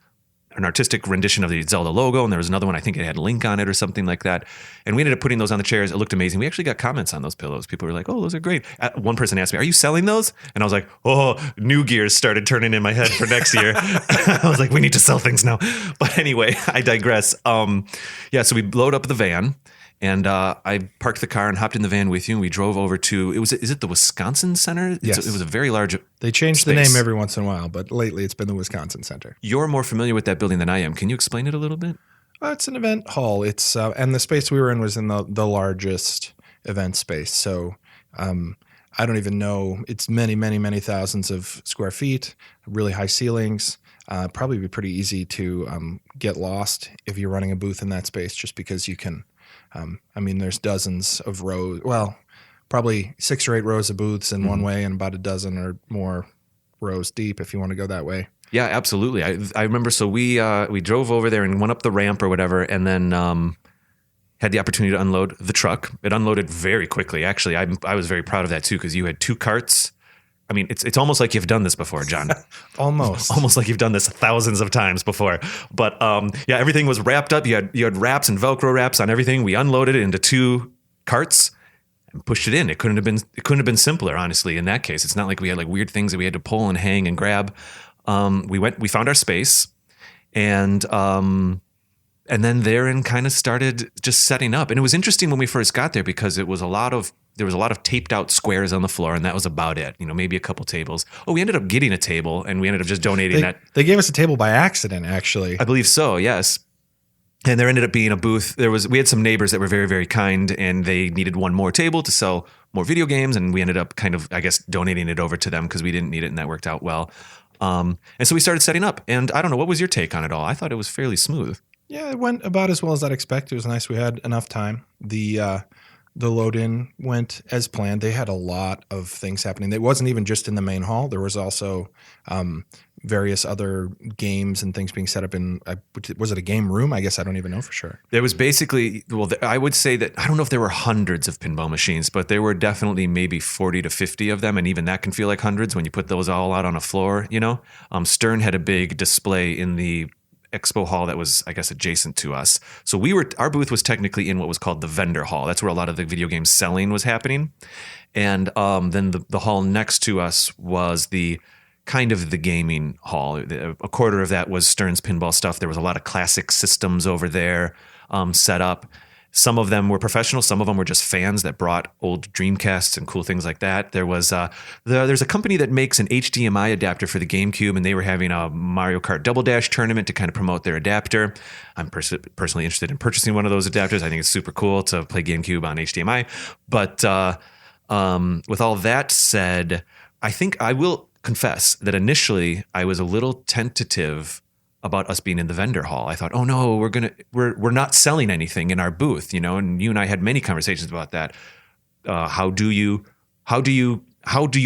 an artistic rendition of the Zelda logo, and there was another one, I think it had Link on it or something like that. And we ended up putting those on the chairs. It looked amazing. We actually got comments on those pillows. People were like, oh, those are great. One person asked me, are you selling those? And I was like, oh, new gears started turning in my head for next year. I was like, we need to sell things now. But anyway, I digress. So we load up the van. And I parked the car and hopped in the van with you, and we drove over to, is it the Wisconsin Center? Yes. It was a very large They change space. the name every once in a while, but lately it's been the Wisconsin Center. You're more familiar with that building than I am. Can you explain it a little bit? It's an event hall. It's and the space we were in was in the largest event space. So I don't even know. It's many, many, many thousands of square feet, really high ceilings. Probably be pretty easy to get lost if you're running a booth in that space, just because you can. There's dozens of rows. Well, probably 6 or 8 rows of booths in one way, and about a dozen or more rows deep if you want to go that way. Yeah, absolutely. I remember. So we drove over there and went up the ramp or whatever, and then had the opportunity to unload the truck. It unloaded very quickly. Actually, I was very proud of that too, because you had 2 carts I mean, it's almost like you've done this before, John. Almost. Like you've done this thousands of times before. But yeah, everything was wrapped up. You had wraps and Velcro wraps on everything. We unloaded it into 2 carts and pushed it in. It couldn't have been simpler, honestly. In that case, it's not like we had like weird things that we had to pull and hang and grab. We found our space, and then therein kind of started just setting up. And it was interesting when we first got there because there was a lot of taped out squares on the floor, and that was about it. Maybe a couple tables. Oh, we ended up getting a table, and we ended up just donating that. They gave us a table by accident, actually. I believe so, yes. And there ended up being a booth. We had some neighbors that were very, very kind, and they needed one more table to sell more video games, and we ended up kind of, I guess, donating it over to them because we didn't need it, and that worked out well. And so we started setting up. And I don't know, what was your take on it all? I thought it was fairly smooth. Yeah, it went about as well as I'd expect. It was nice. We had enough time. The load in went as planned. They had a lot of things happening. It wasn't even just in the main hall. There was also various other games and things being set up in. Was it a game room? I guess I don't even know for sure. There was basically, I would say that I don't know if there were hundreds of pinball machines, but there were definitely maybe 40 to 50 of them, and even that can feel like hundreds when you put those all out on a floor. Stern had a big display in the Expo Hall that was, I guess, adjacent to us. So our booth was technically in what was called the vendor hall. That's where a lot of the video game selling was happening. And then the hall next to us was the kind of the gaming hall. A quarter of that was Stern's pinball stuff. There was a lot of classic systems over there set up. Some of them were professional. Some of them were just fans that brought old Dreamcasts and cool things like that. There's a company that makes an HDMI adapter for the GameCube, and they were having a Mario Kart Double Dash tournament to kind of promote their adapter. I'm personally interested in purchasing one of those adapters. I think it's super cool to play GameCube on HDMI. But with all that said, I think I will confess that initially I was a little tentative about us being in the vendor hall. I thought, oh no, we're not selling anything in our booth, and you and I had many conversations about that. How do you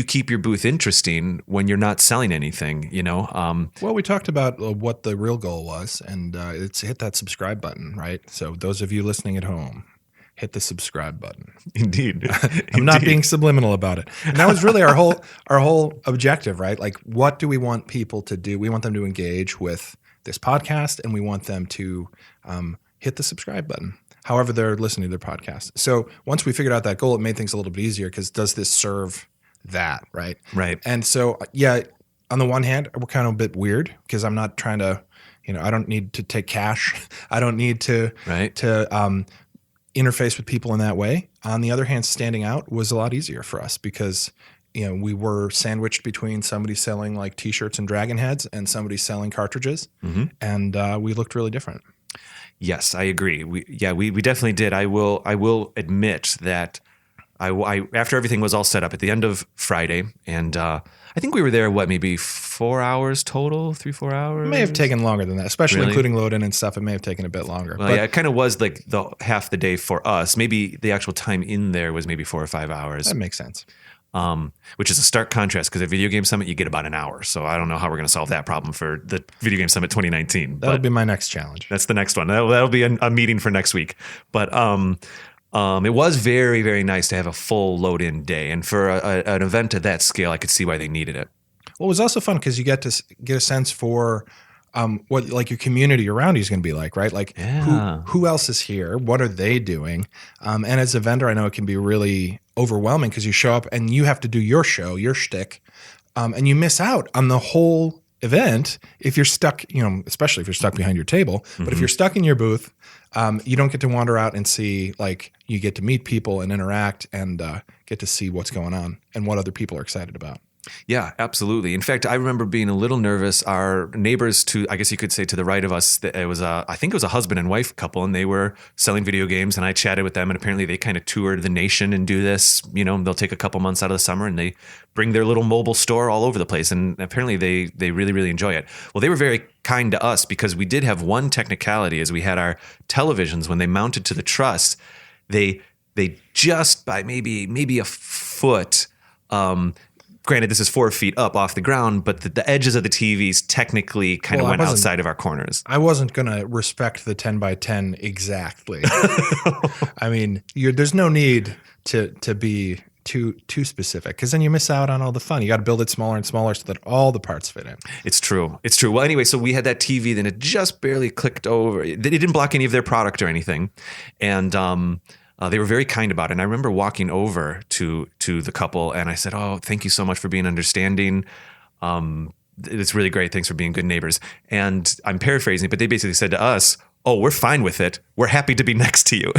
keep your booth interesting when you're not selling anything, Well, we talked about what the real goal was, and it's hit that subscribe button, right? So those of you listening at home, hit the subscribe button. Indeed. I'm not being subliminal about it. And that was really our whole objective, right? Like, what do we want people to do? We want them to engage with this podcast, and we want them to hit the subscribe button, however they're listening to their podcast. So once we figured out that goal, it made things a little bit easier because does this serve that, right? Right. And so, yeah, on the one hand, we're kind of a bit weird because I'm not trying to, I don't need to take cash. I don't need to interface with people in that way. On the other hand, standing out was a lot easier for us because we were sandwiched between somebody selling like T-shirts and dragon heads and somebody selling cartridges, and we looked really different. Yes, I agree. We definitely did. I will admit that I after everything was all set up at the end of Friday, and I think we were there maybe 4 hours total, 3-4 hours. It may have taken longer than that, especially Really? including load in and stuff. It may have taken a bit longer. Well, yeah, it kind of was like the half the day for us. Maybe the actual time in there was maybe 4 or 5 hours. That makes sense. Which is a stark contrast because at Video Game Summit, you get about an hour. So I don't know how we're going to solve that problem for the Video Game Summit 2019. That'll be my next challenge. That's the next one. That'll be a meeting for next week. But it was very, very nice to have a full load-in day. And for an event at that scale, I could see why they needed it. Well, it was also fun because you get to get a sense for what like your community around you is going to be like, right? Like who else is here? What are they doing? And as a vendor, I know it can be really overwhelming because you show up and you have to do your show, your shtick, and you miss out on the whole event if you're stuck, especially if you're stuck behind your table. But if you're stuck in your booth, you don't get to wander out and see, like, you get to meet people and interact and get to see what's going on and what other people are excited about. Yeah, absolutely. In fact, I remember being a little nervous. Our neighbors I guess you could say to the right of us, it was I think it was a husband and wife couple, and they were selling video games, and I chatted with them, and apparently they kind of toured the nation and do this. They'll take a couple months out of the summer and they bring their little mobile store all over the place, and apparently they really, really enjoy it. Well, they were very kind to us because we did have one technicality as we had our televisions when they mounted to the truss, they just by maybe a foot, granted, this is 4 feet up off the ground, but the edges of the TVs technically kind of went outside of our corners. I wasn't going to respect the 10 by 10 exactly. I mean, there's no need to be too specific, because then you miss out on all the fun. You got to build it smaller and smaller so that all the parts fit in. It's true. It's true. Well, anyway, so we had that TV, then it just barely clicked over. It didn't block any of their product or anything. And they were very kind about it. And I remember walking over to the couple and I said, "Oh, thank you so much for being understanding. It's really great. Thanks for being good neighbors." And I'm paraphrasing, but they basically said to us, "Oh, we're fine with it. We're happy to be next to you."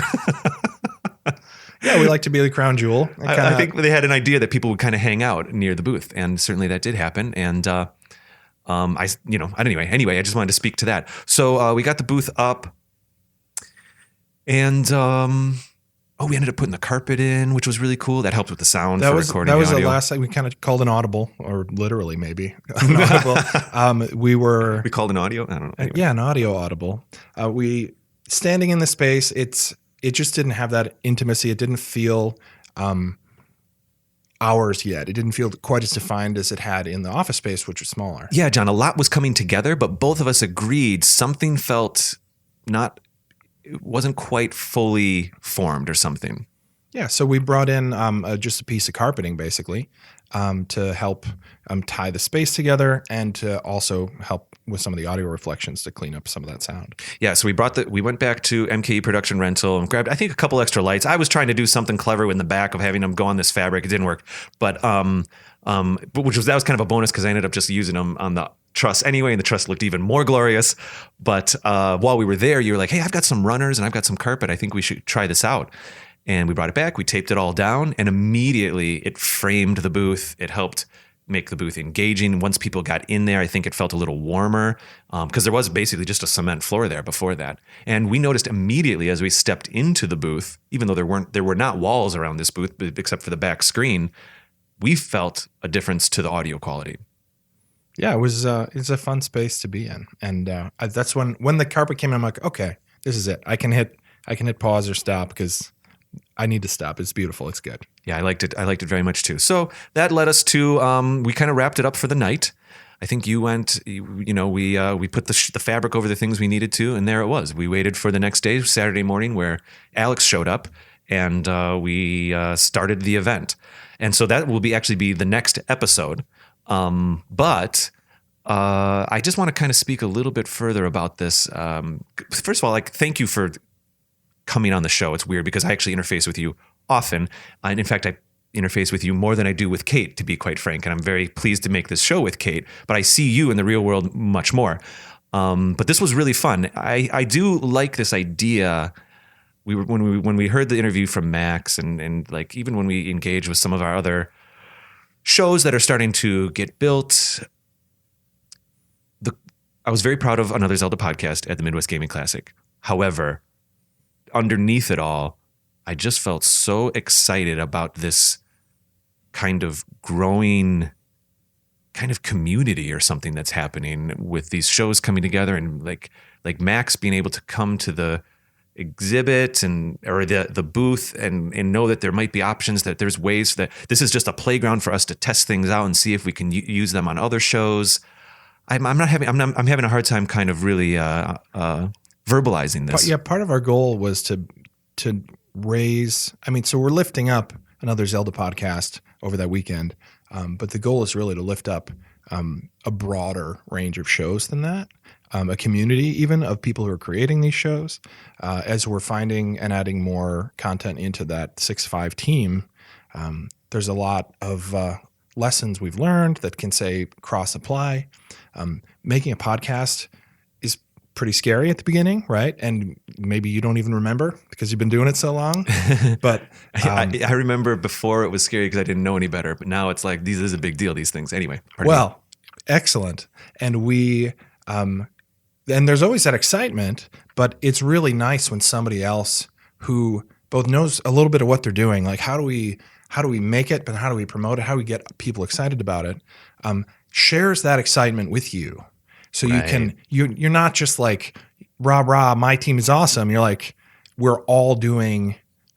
Yeah, we like to be the crown jewel. I think they had an idea that people would kind of hang out near the booth, and certainly that did happen. And anyway, I just wanted to speak to that. So we got the booth up, and we ended up putting the carpet in, which was really cool. That helped with the sound for recording. That was the the audio. last thing we kind of called an audible, or literally maybe an audible. We called an audio. I don't know. Anyway. Yeah, an audio audible. We standing in the space. It just didn't have that intimacy. It didn't feel ours yet. It didn't feel quite as defined as it had in the office space, which was smaller. Yeah, John, a lot was coming together, but both of us agreed something felt it wasn't quite fully formed or something. Yeah, so we brought in just a piece of carpeting, basically, to help tie the space together and to also help with some of the audio reflections to clean up some of that sound. Yeah, so we went back to MKE Production Rental and grabbed, I think, a couple extra lights. I was trying to do something clever in the back of having them go on this fabric. It didn't work, but that was kind of a bonus because I ended up just using them on the truss anyway, and the truss looked even more glorious. But while we were there, you were like, "Hey, I've got some runners and I've got some carpet. I think we should try this out." And we brought it back. We taped it all down, and immediately it framed the booth. It helped make the booth engaging. Once people got in there, I think it felt a little warmer because there was basically just a cement floor there before that. And we noticed immediately as we stepped into the booth, even though there were not walls around this booth except for the back screen, we felt a difference to the audio quality. Yeah, it's a fun space to be in, and that's when the carpet came in. I'm like, okay, this is it. I can hit pause or stop because I need to stop. It's beautiful. It's good. Yeah, I liked it. I liked it very much too. So that led us to we kind of wrapped it up for the night. I think you went. We put the fabric over the things we needed to, and there it was. We waited for the next day, Saturday morning, where Alex showed up, and we started the event. And so that will actually be the next episode. But I just want to kind of speak a little bit further about this. First of all, thank you for coming on the show. It's weird because I actually interface with you often. And in fact, I interface with you more than I do with Kate, to be quite frank. And I'm very pleased to make this show with Kate, but I see you in the real world much more. But this was really fun. I do like this idea. When we heard the interview from Max and like even when we engage with some of our other shows that are starting to get built, I was very proud of another Zelda podcast at the Midwest Gaming Classic. However, underneath it all, I just felt so excited about this kind of growing kind of community or something that's happening with these shows coming together, and like Max being able to come to the exhibit or the booth and know that there might be options, that there's ways that this is just a playground for us to test things out and see if we can use them on other shows. I'm having a hard time kind of really verbalizing this. Yeah, part of our goal was to raise. So we're lifting up another Zelda podcast over that weekend, but the goal is really to lift up a broader range of shows than that, a community even of people who are creating these shows. As we're finding and adding more content into that 6.5 team, there's a lot of lessons we've learned that can say cross apply. Making a podcast is pretty scary at the beginning, right? And maybe you don't even remember because you've been doing it so long. But I remember before it was scary because I didn't know any better. But now it's like, this is a big deal, these things. Anyway. Well, excellent. And and there's always that excitement, but it's really nice when somebody else who both knows a little bit of what they're doing, like how do we make it, but how do we promote it? How do we get people excited about it? Shares that excitement with you. So right. You're not just like, rah, rah, my team is awesome. You're like, we're all doing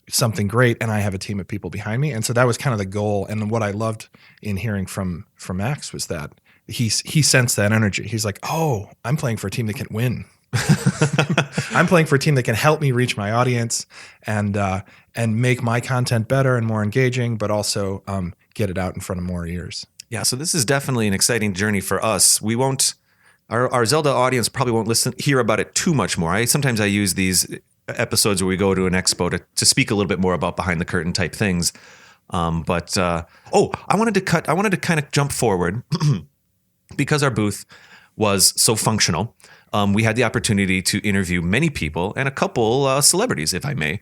something great and I have a team of people behind me. And so that was kind of the goal. And what I loved in hearing from Max was that he sensed that energy. He's like, oh, I'm playing for a team that can win. I'm playing for a team that can help me reach my audience. And and make my content better and more engaging, but also get it out in front of more ears. Yeah, so this is definitely an exciting journey for us. We won't, our Zelda audience probably won't hear about it too much more. Sometimes I use these episodes where we go to an expo to speak a little bit more about behind the curtain type things. I wanted to kind of jump forward because our booth was so functional. We had the opportunity to interview many people and a couple celebrities, if I may.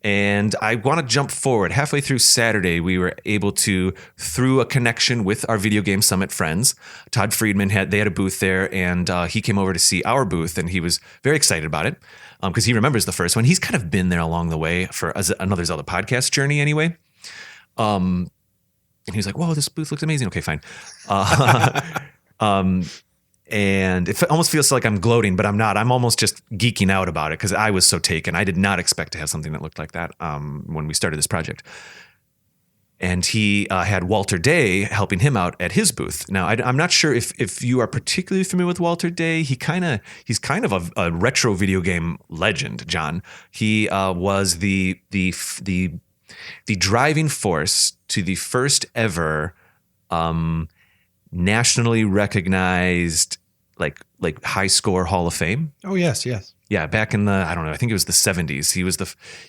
And I want to jump forward. Halfway through Saturday, we were able to, through a connection with our Video Game Summit friends, Todd Friedman they had a booth there, and he came over to see our booth, and he was very excited about it because he remembers the first one. He's kind of been there along the way for another Zelda podcast journey anyway. And he was like, "Whoa, this booth looks amazing." Okay, fine. And it almost feels like I'm gloating, but I'm not. I'm almost just geeking out about it because I was so taken. I did not expect to have something that looked like that when we started this project. And he had Walter Day helping him out at his booth. Now, I'm not sure if you are particularly familiar with Walter Day. He's kind of a retro video game legend, John. He was the driving force to the first ever nationally recognized like high score Hall of Fame. Oh, yes. Yeah, back in I don't know, I think it was the 70s.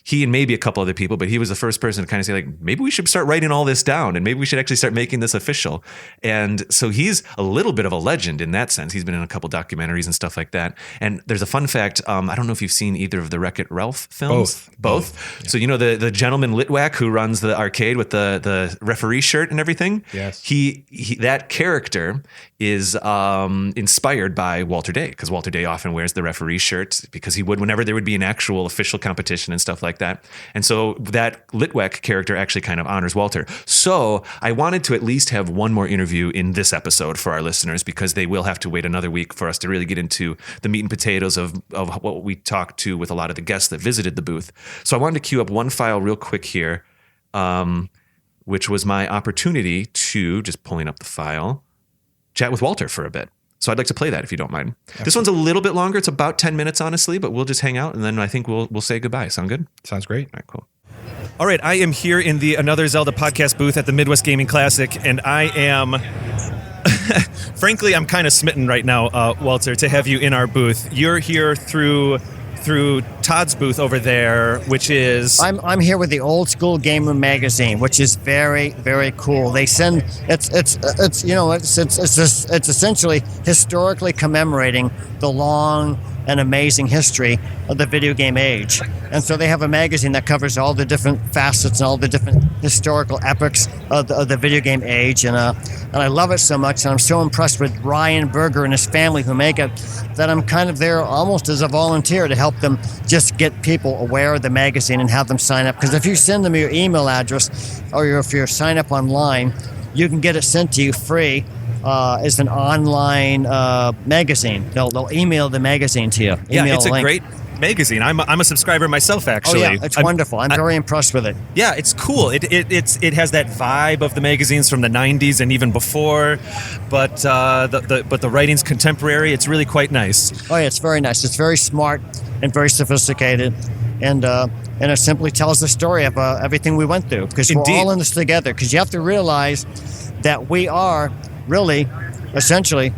He and maybe a couple other people, but he was the first person to kind of say like, maybe we should start writing all this down and maybe we should actually start making this official. And so he's a little bit of a legend in that sense. He's been in a couple documentaries and stuff like that. And there's a fun fact. I don't know if you've seen either of the Wreck-It Ralph films. Both. Yeah. So you know the gentleman Litwack who runs the arcade with the referee shirt and everything? Yes. He that character is inspired by Walter Day because Walter Day often wears the referee shirt because he would whenever there would be an actual official competition and stuff like that. And so that Litwack character actually kind of honors Walter. So I wanted to at least have one more interview in this episode for our listeners because they will have to wait another week for us to really get into the meat and potatoes of what we talked to with a lot of the guests that visited the booth. So I wanted to queue up one file real quick here, which was my opportunity to, just pulling up the file, chat with Walter for a bit. So I'd like to play that if you don't mind. Absolutely. This one's a little bit longer. It's about 10 minutes, honestly, but we'll just hang out and then I think we'll say goodbye. Sound good? Sounds great. All right, cool. All right, I am here in the Another Zelda podcast booth at the Midwest Gaming Classic, and I am, frankly, I'm kind of smitten right now, Walter, to have you in our booth. You're here through Todd's booth over there, which is I'm here with the Old School Gamer magazine, which is very, very cool. They send it's essentially historically commemorating the long and amazing history of the video game age. And so they have a magazine that covers all the different facets and all the different historical epochs of the video game age. And I love it so much. And I'm so impressed with Ryan Berger and his family who make it that I'm kind of there almost as a volunteer to help them just get people aware of the magazine and have them sign up. Because if you send them your email address or if you sign up online, you can get it sent to you free. Is an online magazine. They'll email the magazine to you. Yeah, it's a great magazine. I'm a subscriber myself, actually. Oh yeah, it's wonderful. I'm very impressed with it. Yeah, it's cool. It has that vibe of the magazines from the 90s and even before, but the writing's contemporary. It's really quite nice. Oh yeah, it's very nice. It's very smart and very sophisticated, and it simply tells the story of everything we went through because we're all in this together. Because you have to realize that we are really, essentially,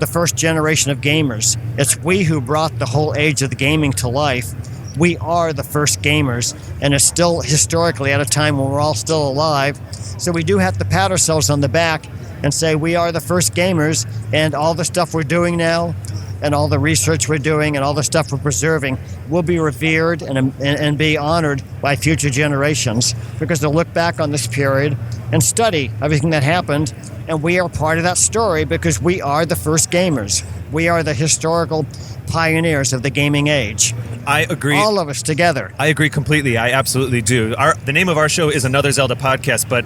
the first generation of gamers. It's we who brought the whole age of the gaming to life. We are the first gamers, and it's still historically at a time when we're all still alive. So we do have to pat ourselves on the back and say we are the first gamers, and all the stuff we're doing now, and all the research we're doing, and all the stuff we're preserving will be revered and be honored by future generations because they'll look back on this period and study everything that happened. And we are part of that story because we are the first gamers. We are the historical pioneers of the gaming age. I agree. All of us together. I agree completely. I absolutely do. The name of our show is Another Zelda Podcast, but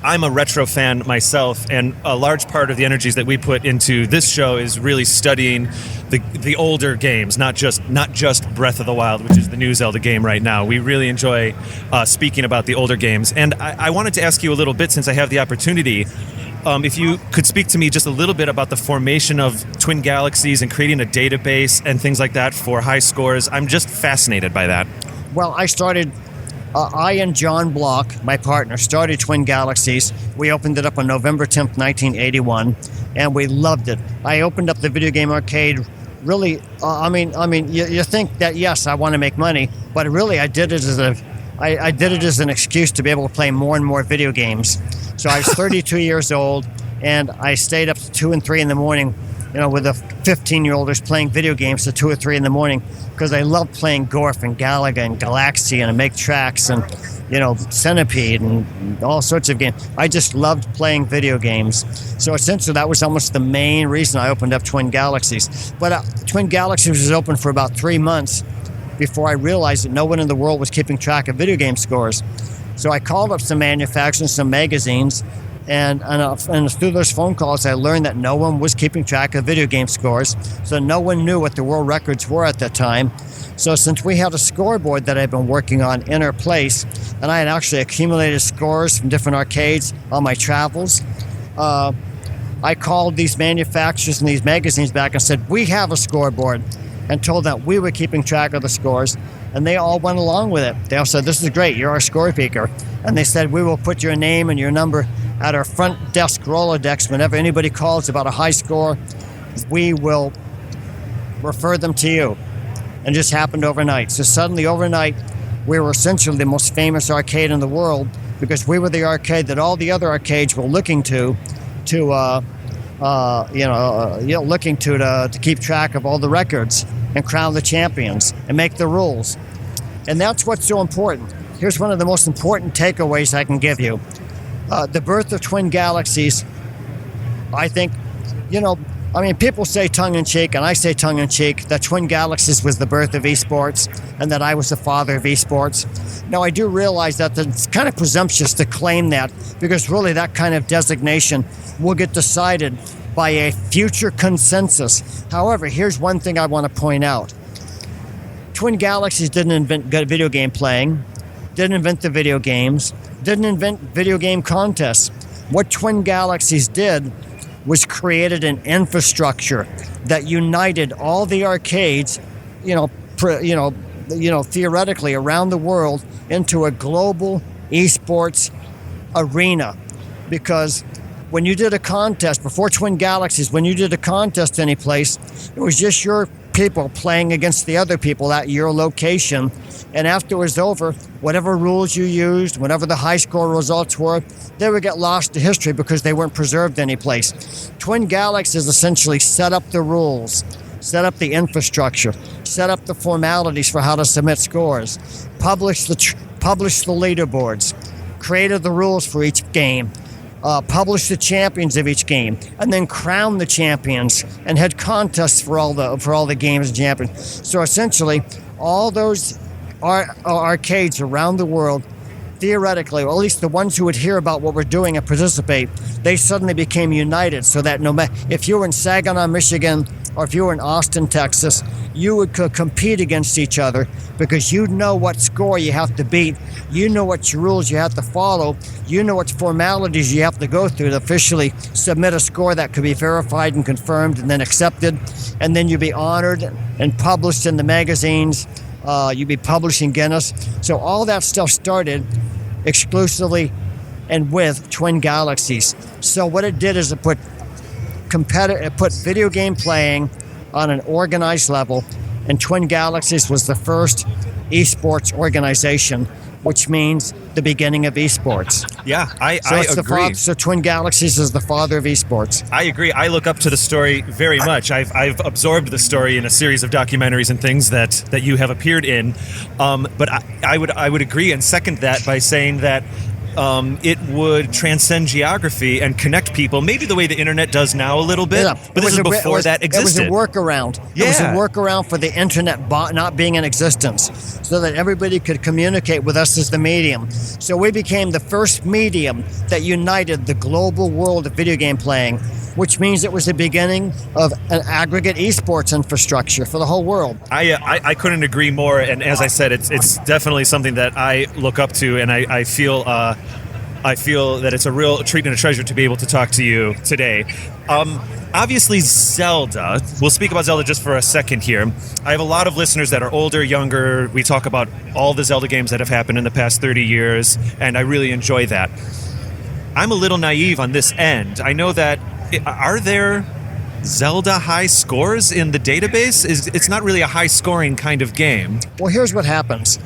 I'm a retro fan myself, and a large part of the energies that we put into this show is really studying the older games, not just Breath of the Wild, which is the new Zelda game right now. We really enjoy speaking about the older games. And I wanted to ask you a little bit, since I have the opportunity, if you could speak to me just a little bit about the formation of Twin Galaxies and creating a database and things like that for high scores. I'm just fascinated by that. Well, I started I and John Block, my partner, started Twin Galaxies. We opened it up on November 10th, 1981, and we loved it. I opened up the video game arcade. Really, you think that yes, I want to make money, but really, I did it as an excuse to be able to play more and more video games. So I was 32 years old, and I stayed up to 2 and 3 in the morning, with the 15-year-olders playing video games to 2 or 3 in the morning because I loved playing Gorf and Galaga and Galaxian and Make Tracks and, Centipede and all sorts of games. I just loved playing video games. So essentially that was almost the main reason I opened up Twin Galaxies. But Twin Galaxies was open for about 3 months before I realized that no one in the world was keeping track of video game scores. So I called up some manufacturers, some magazines, and through those phone calls, I learned that no one was keeping track of video game scores. So no one knew what the world records were at that time. So since we had a scoreboard that I'd been working on in our place, and I had actually accumulated scores from different arcades on my travels, I called these manufacturers and these magazines back and said, we have a scoreboard, and told them we were keeping track of the scores. And they all went along with it. They all said, this is great, you're our score peaker. And they said, we will put your name and your number at our front desk Rolodex. Whenever anybody calls about a high score, we will refer them to you. And it just happened overnight. So suddenly overnight, we were essentially the most famous arcade in the world because we were the arcade that all the other arcades were looking to keep track of all the records and crown the champions and make the rules. And that's what's so important. Here's one of the most important takeaways I can give you. The birth of Twin Galaxies, I think, people say tongue-in-cheek, and I say tongue-in-cheek, that Twin Galaxies was the birth of esports and that I was the father of esports. Now, I do realize that it's kind of presumptuous to claim that because really that kind of designation will get decided by a future consensus. However, here's one thing I want to point out. Twin Galaxies didn't invent video game playing, didn't invent the video games, didn't invent video game contests. What Twin Galaxies did was created an infrastructure that united all the arcades, theoretically around the world into a global esports arena. Because when you did a contest, before Twin Galaxies, when you did a contest any place, it was just your people playing against the other people at your location. And after it was over, whatever rules you used, whatever the high score results were, they would get lost to history because they weren't preserved any place. Twin Galaxies essentially set up the rules, set up the infrastructure, set up the formalities for how to submit scores, published the leaderboards, created the rules for each game, published the champions of each game, and then crowned the champions and had contests for all the games and champions. So essentially, all those arcades around the world, theoretically, or at least the ones who would hear about what we're doing and participate, they suddenly became united so that no matter if you were in Saginaw, Michigan, or if you were in Austin, Texas, you would compete against each other because you know what score you have to beat, you know what rules you have to follow, you know what formalities you have to go through to officially submit a score that could be verified and confirmed and then accepted, and then you'd be honored and published in the magazines. You'd be publishing Guinness. So all that stuff started exclusively and with Twin Galaxies. So what it did is it put video game playing on an organized level, and Twin Galaxies was the first esports organization, which means the beginning of esports. Yeah, I agree. So Twin Galaxies is the father of esports. I agree. I look up to the story very much. I've absorbed the story in a series of documentaries and things that you have appeared in. But I would agree and second that by saying that it would transcend geography and connect people, maybe the way the internet does now a little bit. Yeah. But this is before that existed. It was a workaround. Yeah. It was a workaround for the internet not being in existence, so that everybody could communicate with us as the medium. So we became the first medium that united the global world of video game playing, which means it was the beginning of an aggregate esports infrastructure for the whole world. I couldn't agree more. And as I said, it's definitely something that I look up to, and I feel I feel that it's a real treat and a treasure to be able to talk to you today. Obviously, Zelda. We'll speak about Zelda just for a second here. I have a lot of listeners that are older, younger. We talk about all the Zelda games that have happened in the past 30 years, and I really enjoy that. I'm a little naive on this end. I know that, are there Zelda high scores in the database? It's not really a high scoring kind of game. Well, here's what happens.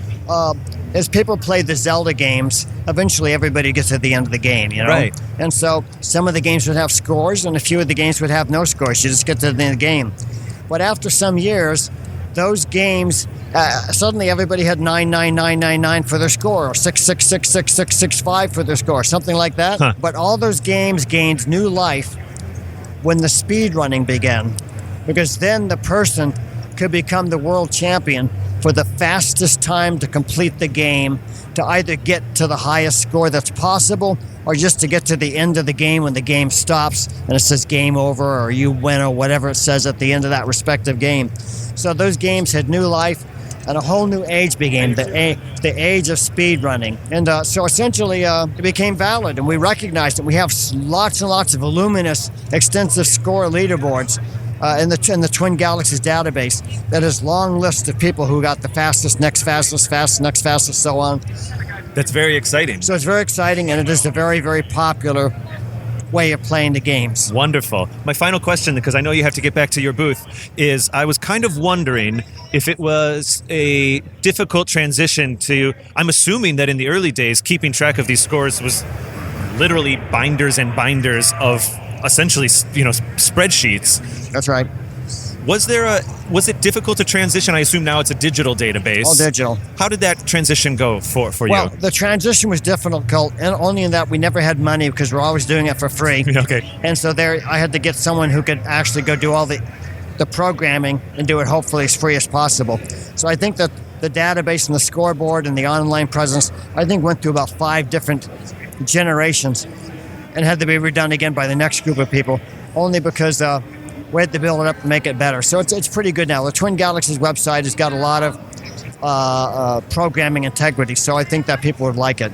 As people play the Zelda games, eventually everybody gets to the end of the game, you know? Right. And so some of the games would have scores, and a few of the games would have no scores. You just get to the end of the game. But after some years, those games, suddenly everybody had 99999 for their score, or 6666665 for their score, something like that. Huh. But all those games gained new life when the speed running began, because then the person could become the world champion for the fastest time to complete the game, to either get to the highest score that's possible, or just to get to the end of the game when the game stops and it says game over, or you win, or whatever it says at the end of that respective game. So those games had new life, and a whole new age began, the age of speed running. And so essentially it became valid, and we recognized that we have lots and lots of voluminous, extensive score leaderboards in the Twin Galaxies database that has long lists of people who got the fastest, next fastest, next fastest, so on. That's very exciting. So it's very exciting, and it is a very, very popular way of playing the games. Wonderful. My final question, because I know you have to get back to your booth, is I was kind of wondering if it was a difficult transition to, I'm assuming that in the early days, keeping track of these scores was literally binders and binders of essentially, spreadsheets. That's right. Was it difficult to transition? I assume now it's a digital database. All digital. How did that transition go for Well, you? the transition was difficult, and only in that we never had money because we're always doing it for free. Okay. And so there, I had to get someone who could actually go do all the programming and do it hopefully as free as possible. So I think that the database and the scoreboard and the online presence, I think went through about 5 different generations and had to be redone again by the next group of people, only because we had to build it up and make it better. So it's pretty good now. The Twin Galaxies website has got a lot of programming integrity, so I think that people would like it.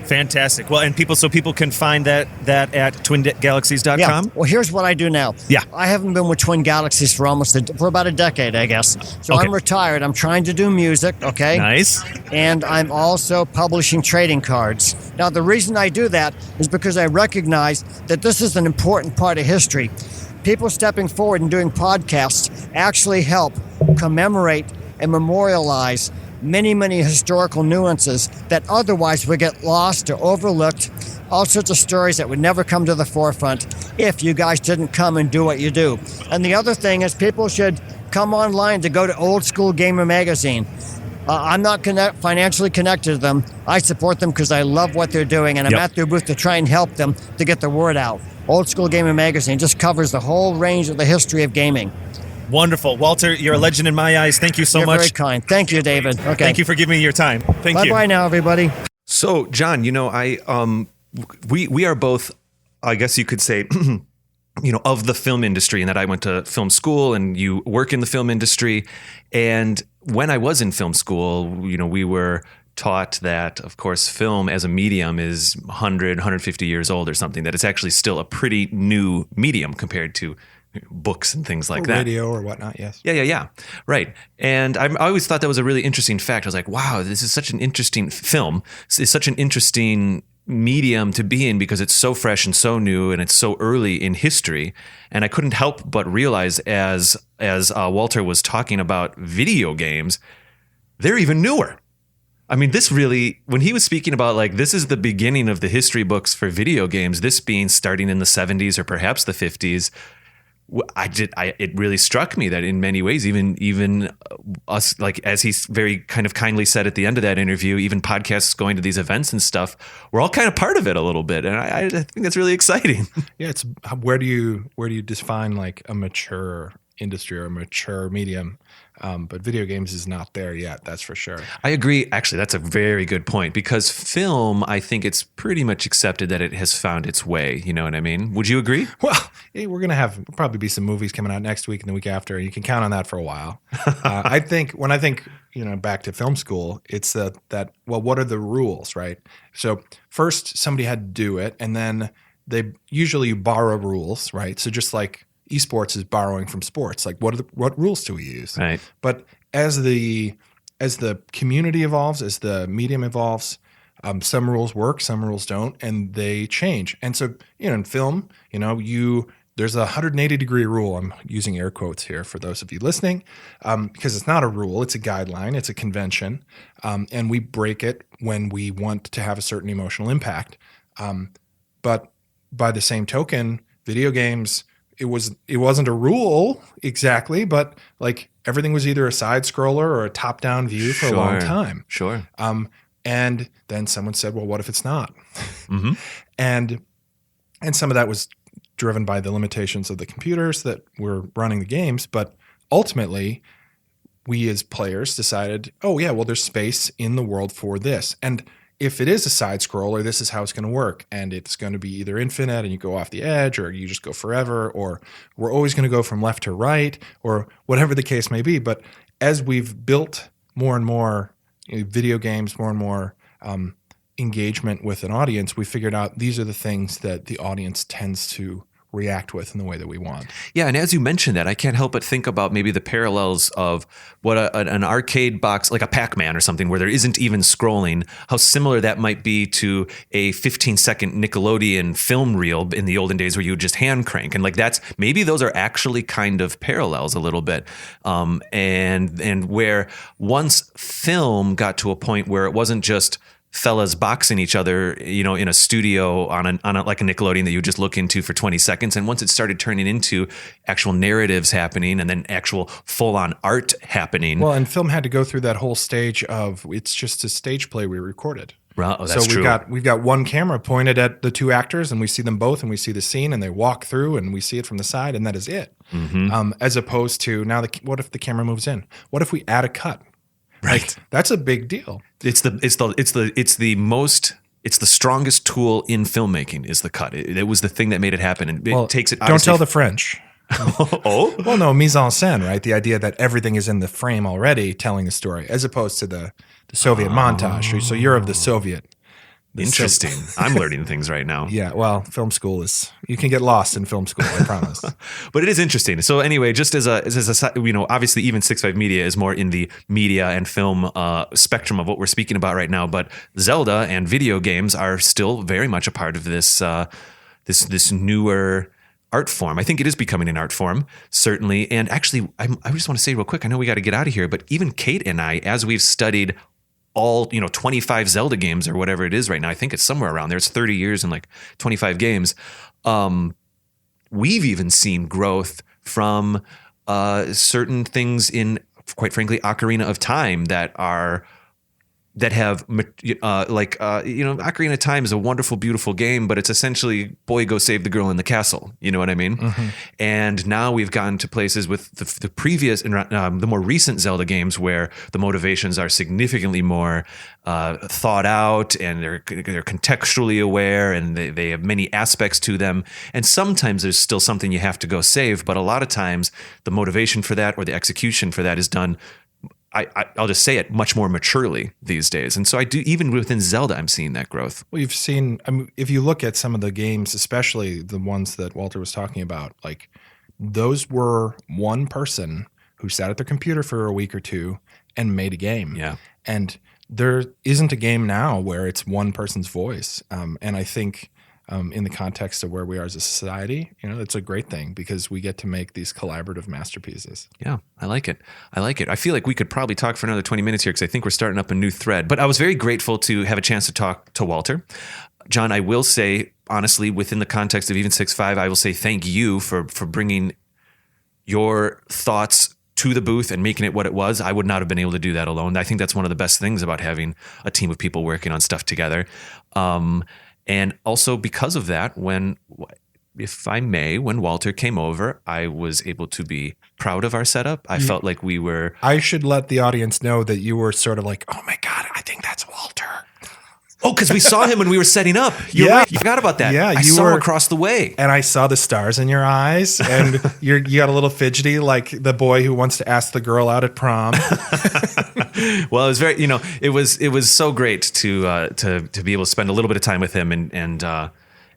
Fantastic. Well, and people can find that at twingalaxies.com? Yeah. Well, here's what I do now. Yeah. I haven't been with Twin Galaxies for about a decade, I guess. So Okay. I'm retired. I'm trying to do music, okay? Nice. And I'm also publishing trading cards. Now, the reason I do that is because I recognize that this is an important part of history. People stepping forward and doing podcasts actually help commemorate and memorialize many, many historical nuances that otherwise would get lost or overlooked. All sorts of stories that would never come to the forefront if you guys didn't come and do what you do. And the other thing is people should come online to go to Old School Gamer Magazine. I'm not financially connected to them. I support them because I love what they're doing, and I'm at their booth to try and help them to get the word out. Old School Gamer Magazine just covers the whole range of the history of gaming. Wonderful. Walter, you're a legend in my eyes. Thank you so You're much. very kind. Thank you, David. Okay. Thank you for giving me your time. Thank you. Bye-bye now, everybody. So, John, we are both, I guess you could say, of the film industry, and that I went to film school and you work in the film industry. And when I was in film school, we were taught that, of course, film as a medium is 100, 150 years old or something, that it's actually still a pretty new medium compared to books and things like that. Radio or whatnot, yes. Yeah. Right. And I always thought that was a really interesting fact. I was like, wow, this is such an interesting film. It's such an interesting medium to be in because it's so fresh and so new and it's so early in history. And I couldn't help but realize as Walter was talking about video games, they're even newer. I mean, this really, when he was speaking about like, this is the beginning of the history books for video games, this being starting in the 70s or perhaps the 50s, it really struck me that in many ways, even us, like as he very kind of kindly said at the end of that interview, even podcasts going to these events and stuff, we're all kind of part of it a little bit, and I think that's really exciting. Yeah, it's where do you define like a mature industry or a mature medium? But video games is not there yet. That's for sure. I agree. Actually, that's a very good point because film, I think it's pretty much accepted that it has found its way. You know what I mean? Would you agree? Well, we're going to have probably be some movies coming out next week and the week after. And you can count on that for a while. I think back to film school, it's that what are the rules, right? So first somebody had to do it, and then they usually borrow rules, right? So just like esports is borrowing from sports, like what rules do we use? Right. But as the community evolves, as the medium evolves, some rules work, some rules don't, and they change. And so, in film, there's a 180-degree rule. I'm using air quotes here for those of you listening, because it's not a rule, it's a guideline, it's a convention, and we break it when we want to have a certain emotional impact. But by the same token, video games, it wasn't a rule exactly, but like everything was either a side scroller or a top down view for a long time. Sure. And then someone said, well, what if it's not? Mm-hmm. And some of that was driven by the limitations of the computers that were running the games. But ultimately, we as players decided, oh yeah, well, there's space in the world for this. And if it is a side scroller, this is how it's going to work. And it's going to be either infinite and you go off the edge, or you just go forever, or we're always going to go from left to right, or whatever the case may be. But as we've built more and more video games, more and more engagement with an audience, we figured out these are the things that the audience tends to react with in the way that we want. Yeah, and as you mentioned that, I can't help but think about maybe the parallels of what an arcade box, like a Pac-Man or something, where there isn't even scrolling, how similar that might be to a 15-second Nickelodeon film reel in the olden days where you would just hand crank. And like maybe those are actually kind of parallels a little bit. And where once film got to a point where it wasn't just fellas boxing each other, in a studio on a like a Nickelodeon that you just look into for 20 seconds. And once it started turning into actual narratives happening and then actual full on art happening. Well, and film had to go through that whole stage of it's just a stage play we recorded. Oh, that's so we've got one camera pointed at the two actors and we see them both and we see the scene and they walk through and we see it from the side and that is it. Mm-hmm. As opposed to now, what if the camera moves in? What if we add a cut? Right. Like, that's a big deal. It's the strongest tool in filmmaking is the cut. It was the thing that made it happen, and it takes it. Don't tell the French. Oh, well, no, mise en scène, right? The idea that everything is in the frame already, telling the story, as opposed to the Soviet montage. So you're of the Soviet. Interesting. I'm learning things right now. Yeah, well, film school you can get lost in film school, I promise. But it is interesting. So anyway, just as a obviously even 6.5 Media is more in the media and film spectrum of what we're speaking about right now. But Zelda and video games are still very much a part of this this newer art form. I think it is becoming an art form, certainly. And actually, I just want to say real quick, I know we got to get out of here, but even Kate and I, as we've studied all 25 Zelda games or whatever it is right now, I think it's somewhere around there, it's 30 years and like 25 games, we've even seen growth from certain things in, quite frankly, Ocarina of Time that have Ocarina of Time is a wonderful, beautiful game, but it's essentially boy, go save the girl in the castle. You know what I mean? Mm-hmm. And now we've gotten to places with the previous, the more recent Zelda games where the motivations are significantly more thought out, and they're contextually aware, and they have many aspects to them. And sometimes there's still something you have to go save, but a lot of times the motivation for that or the execution for that is done, I'll just say it, much more maturely these days. And so I do, even within Zelda, I'm seeing that growth. Well, you've seen, if you look at some of the games, especially the ones that Walter was talking about, like those were one person who sat at their computer for a week or two and made a game. Yeah. And there isn't a game now where it's one person's voice. And I think in the context of where we are as a society, it's a great thing because we get to make these collaborative masterpieces. Yeah, I like it. I feel like we could probably talk for another 20 minutes here because I think we're starting up a new thread. But I was very grateful to have a chance to talk to Walter. John, I will say, honestly, within the context of Even 6.5, I will say thank you for bringing your thoughts to the booth and making it what it was. I would not have been able to do that alone. I think that's one of the best things about having a team of people working on stuff together. And also because of that, when if I may, when Walter came over, I was able to be proud of our setup. I felt like we were. I should let the audience know that you were sort of like, oh my God, I think that's Walter. Oh, because we saw him when we were setting up. You're Yeah. right. You forgot about that. Yeah, I you saw him were- across the way. And I saw the stars in your eyes, and you got a little fidgety, like the boy who wants to ask the girl out at prom. Well, it was very, it was so great to be able to spend a little bit of time with him and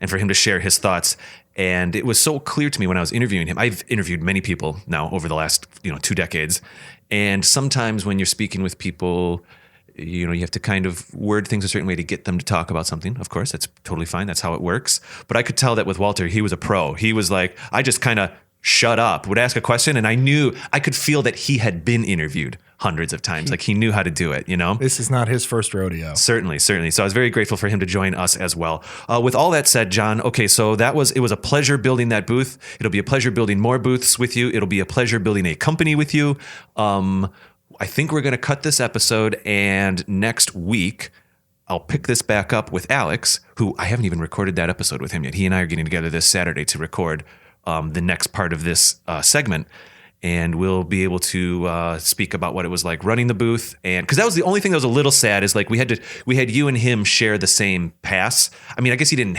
for him to share his thoughts. And it was so clear to me when I was interviewing him. I've interviewed many people now over the last 2 decades, and sometimes when you're speaking with people, you have to kind of word things a certain way to get them to talk about something. Of course, that's totally fine. That's how it works. But I could tell that with Walter, he was a pro. He was like, I just kind of shut up, would ask a question, and I could feel that he had been interviewed hundreds of times. Like he knew how to do it, This is not his first rodeo. Certainly. So I was very grateful for him to join us as well. With all that said, John, okay, so it was a pleasure building that booth. It'll be a pleasure building more booths with you. It'll be a pleasure building a company with you. I think we're going to cut this episode, and next week I'll pick this back up with Alex, who I haven't even recorded that episode with him yet. He and I are getting together this Saturday to record the next part of this segment. And we'll be able to speak about what it was like running the booth, and because that was the only thing that was a little sad is like we had you and him share the same pass. I mean, I guess you didn't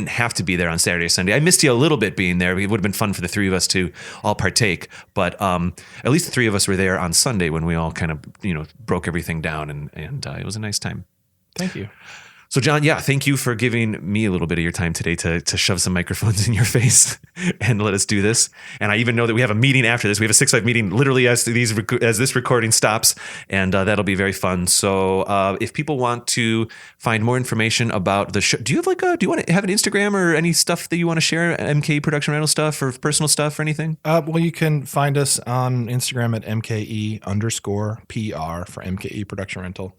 have to be there on Saturday or Sunday. I missed you a little bit being there. It would have been fun for the three of us to all partake, but at least the three of us were there on Sunday when we all kind of broke everything down, and it was a nice time. Thank you. So, John, thank you for giving me a little bit of your time today to shove some microphones in your face and let us do this. And I even know that we have a meeting after this. We have a 6-5 meeting literally as this recording stops, and that'll be very fun. So, if people want to find more information about the show, do you want to have an Instagram or any stuff that you want to share? MKE Production Rental stuff or personal stuff or anything? Well, you can find us on Instagram at MKE_PR for MKE Production Rental.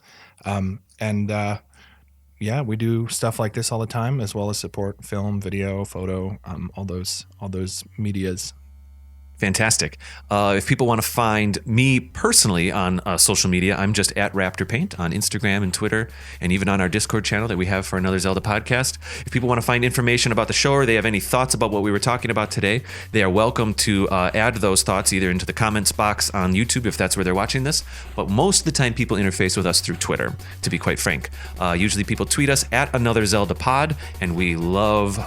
Yeah, we do stuff like this all the time, as well as support film, video, photo, all those medias. Fantastic. If people want to find me personally on social media, I'm just at Raptor Paint on Instagram and Twitter, and even on our Discord channel that we have for Another Zelda podcast. If people want to find information about the show or they have any thoughts about what we were talking about today, they are welcome to add those thoughts either into the comments box on YouTube if that's where they're watching this. But most of the time, people interface with us through Twitter, to be quite frank. Usually people tweet us at Another Zelda Pod, and we love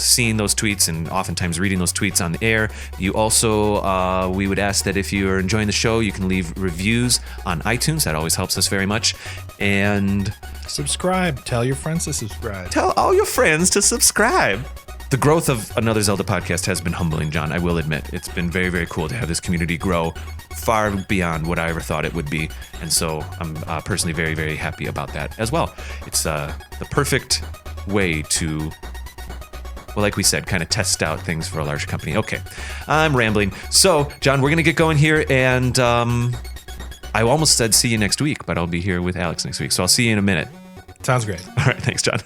seeing those tweets and oftentimes reading those tweets on the air. You also, we would ask that if you are enjoying the show, you can leave reviews on iTunes. That always helps us very much. And Subscribe. Tell your friends to subscribe. tell all your friends to subscribe. The growth of Another Zelda podcast has been humbling, John, I will admit. It's been very, very cool to have this community grow far beyond what I ever thought it would be. And so I'm personally very, very happy about that as well. It's the perfect way to, well, like we said, kind of test out things for a large company. Okay, I'm rambling. So, John, we're going to get going here, and I almost said see you next week, but I'll be here with Alex next week. So I'll see you in a minute. Sounds great. All right, thanks, John.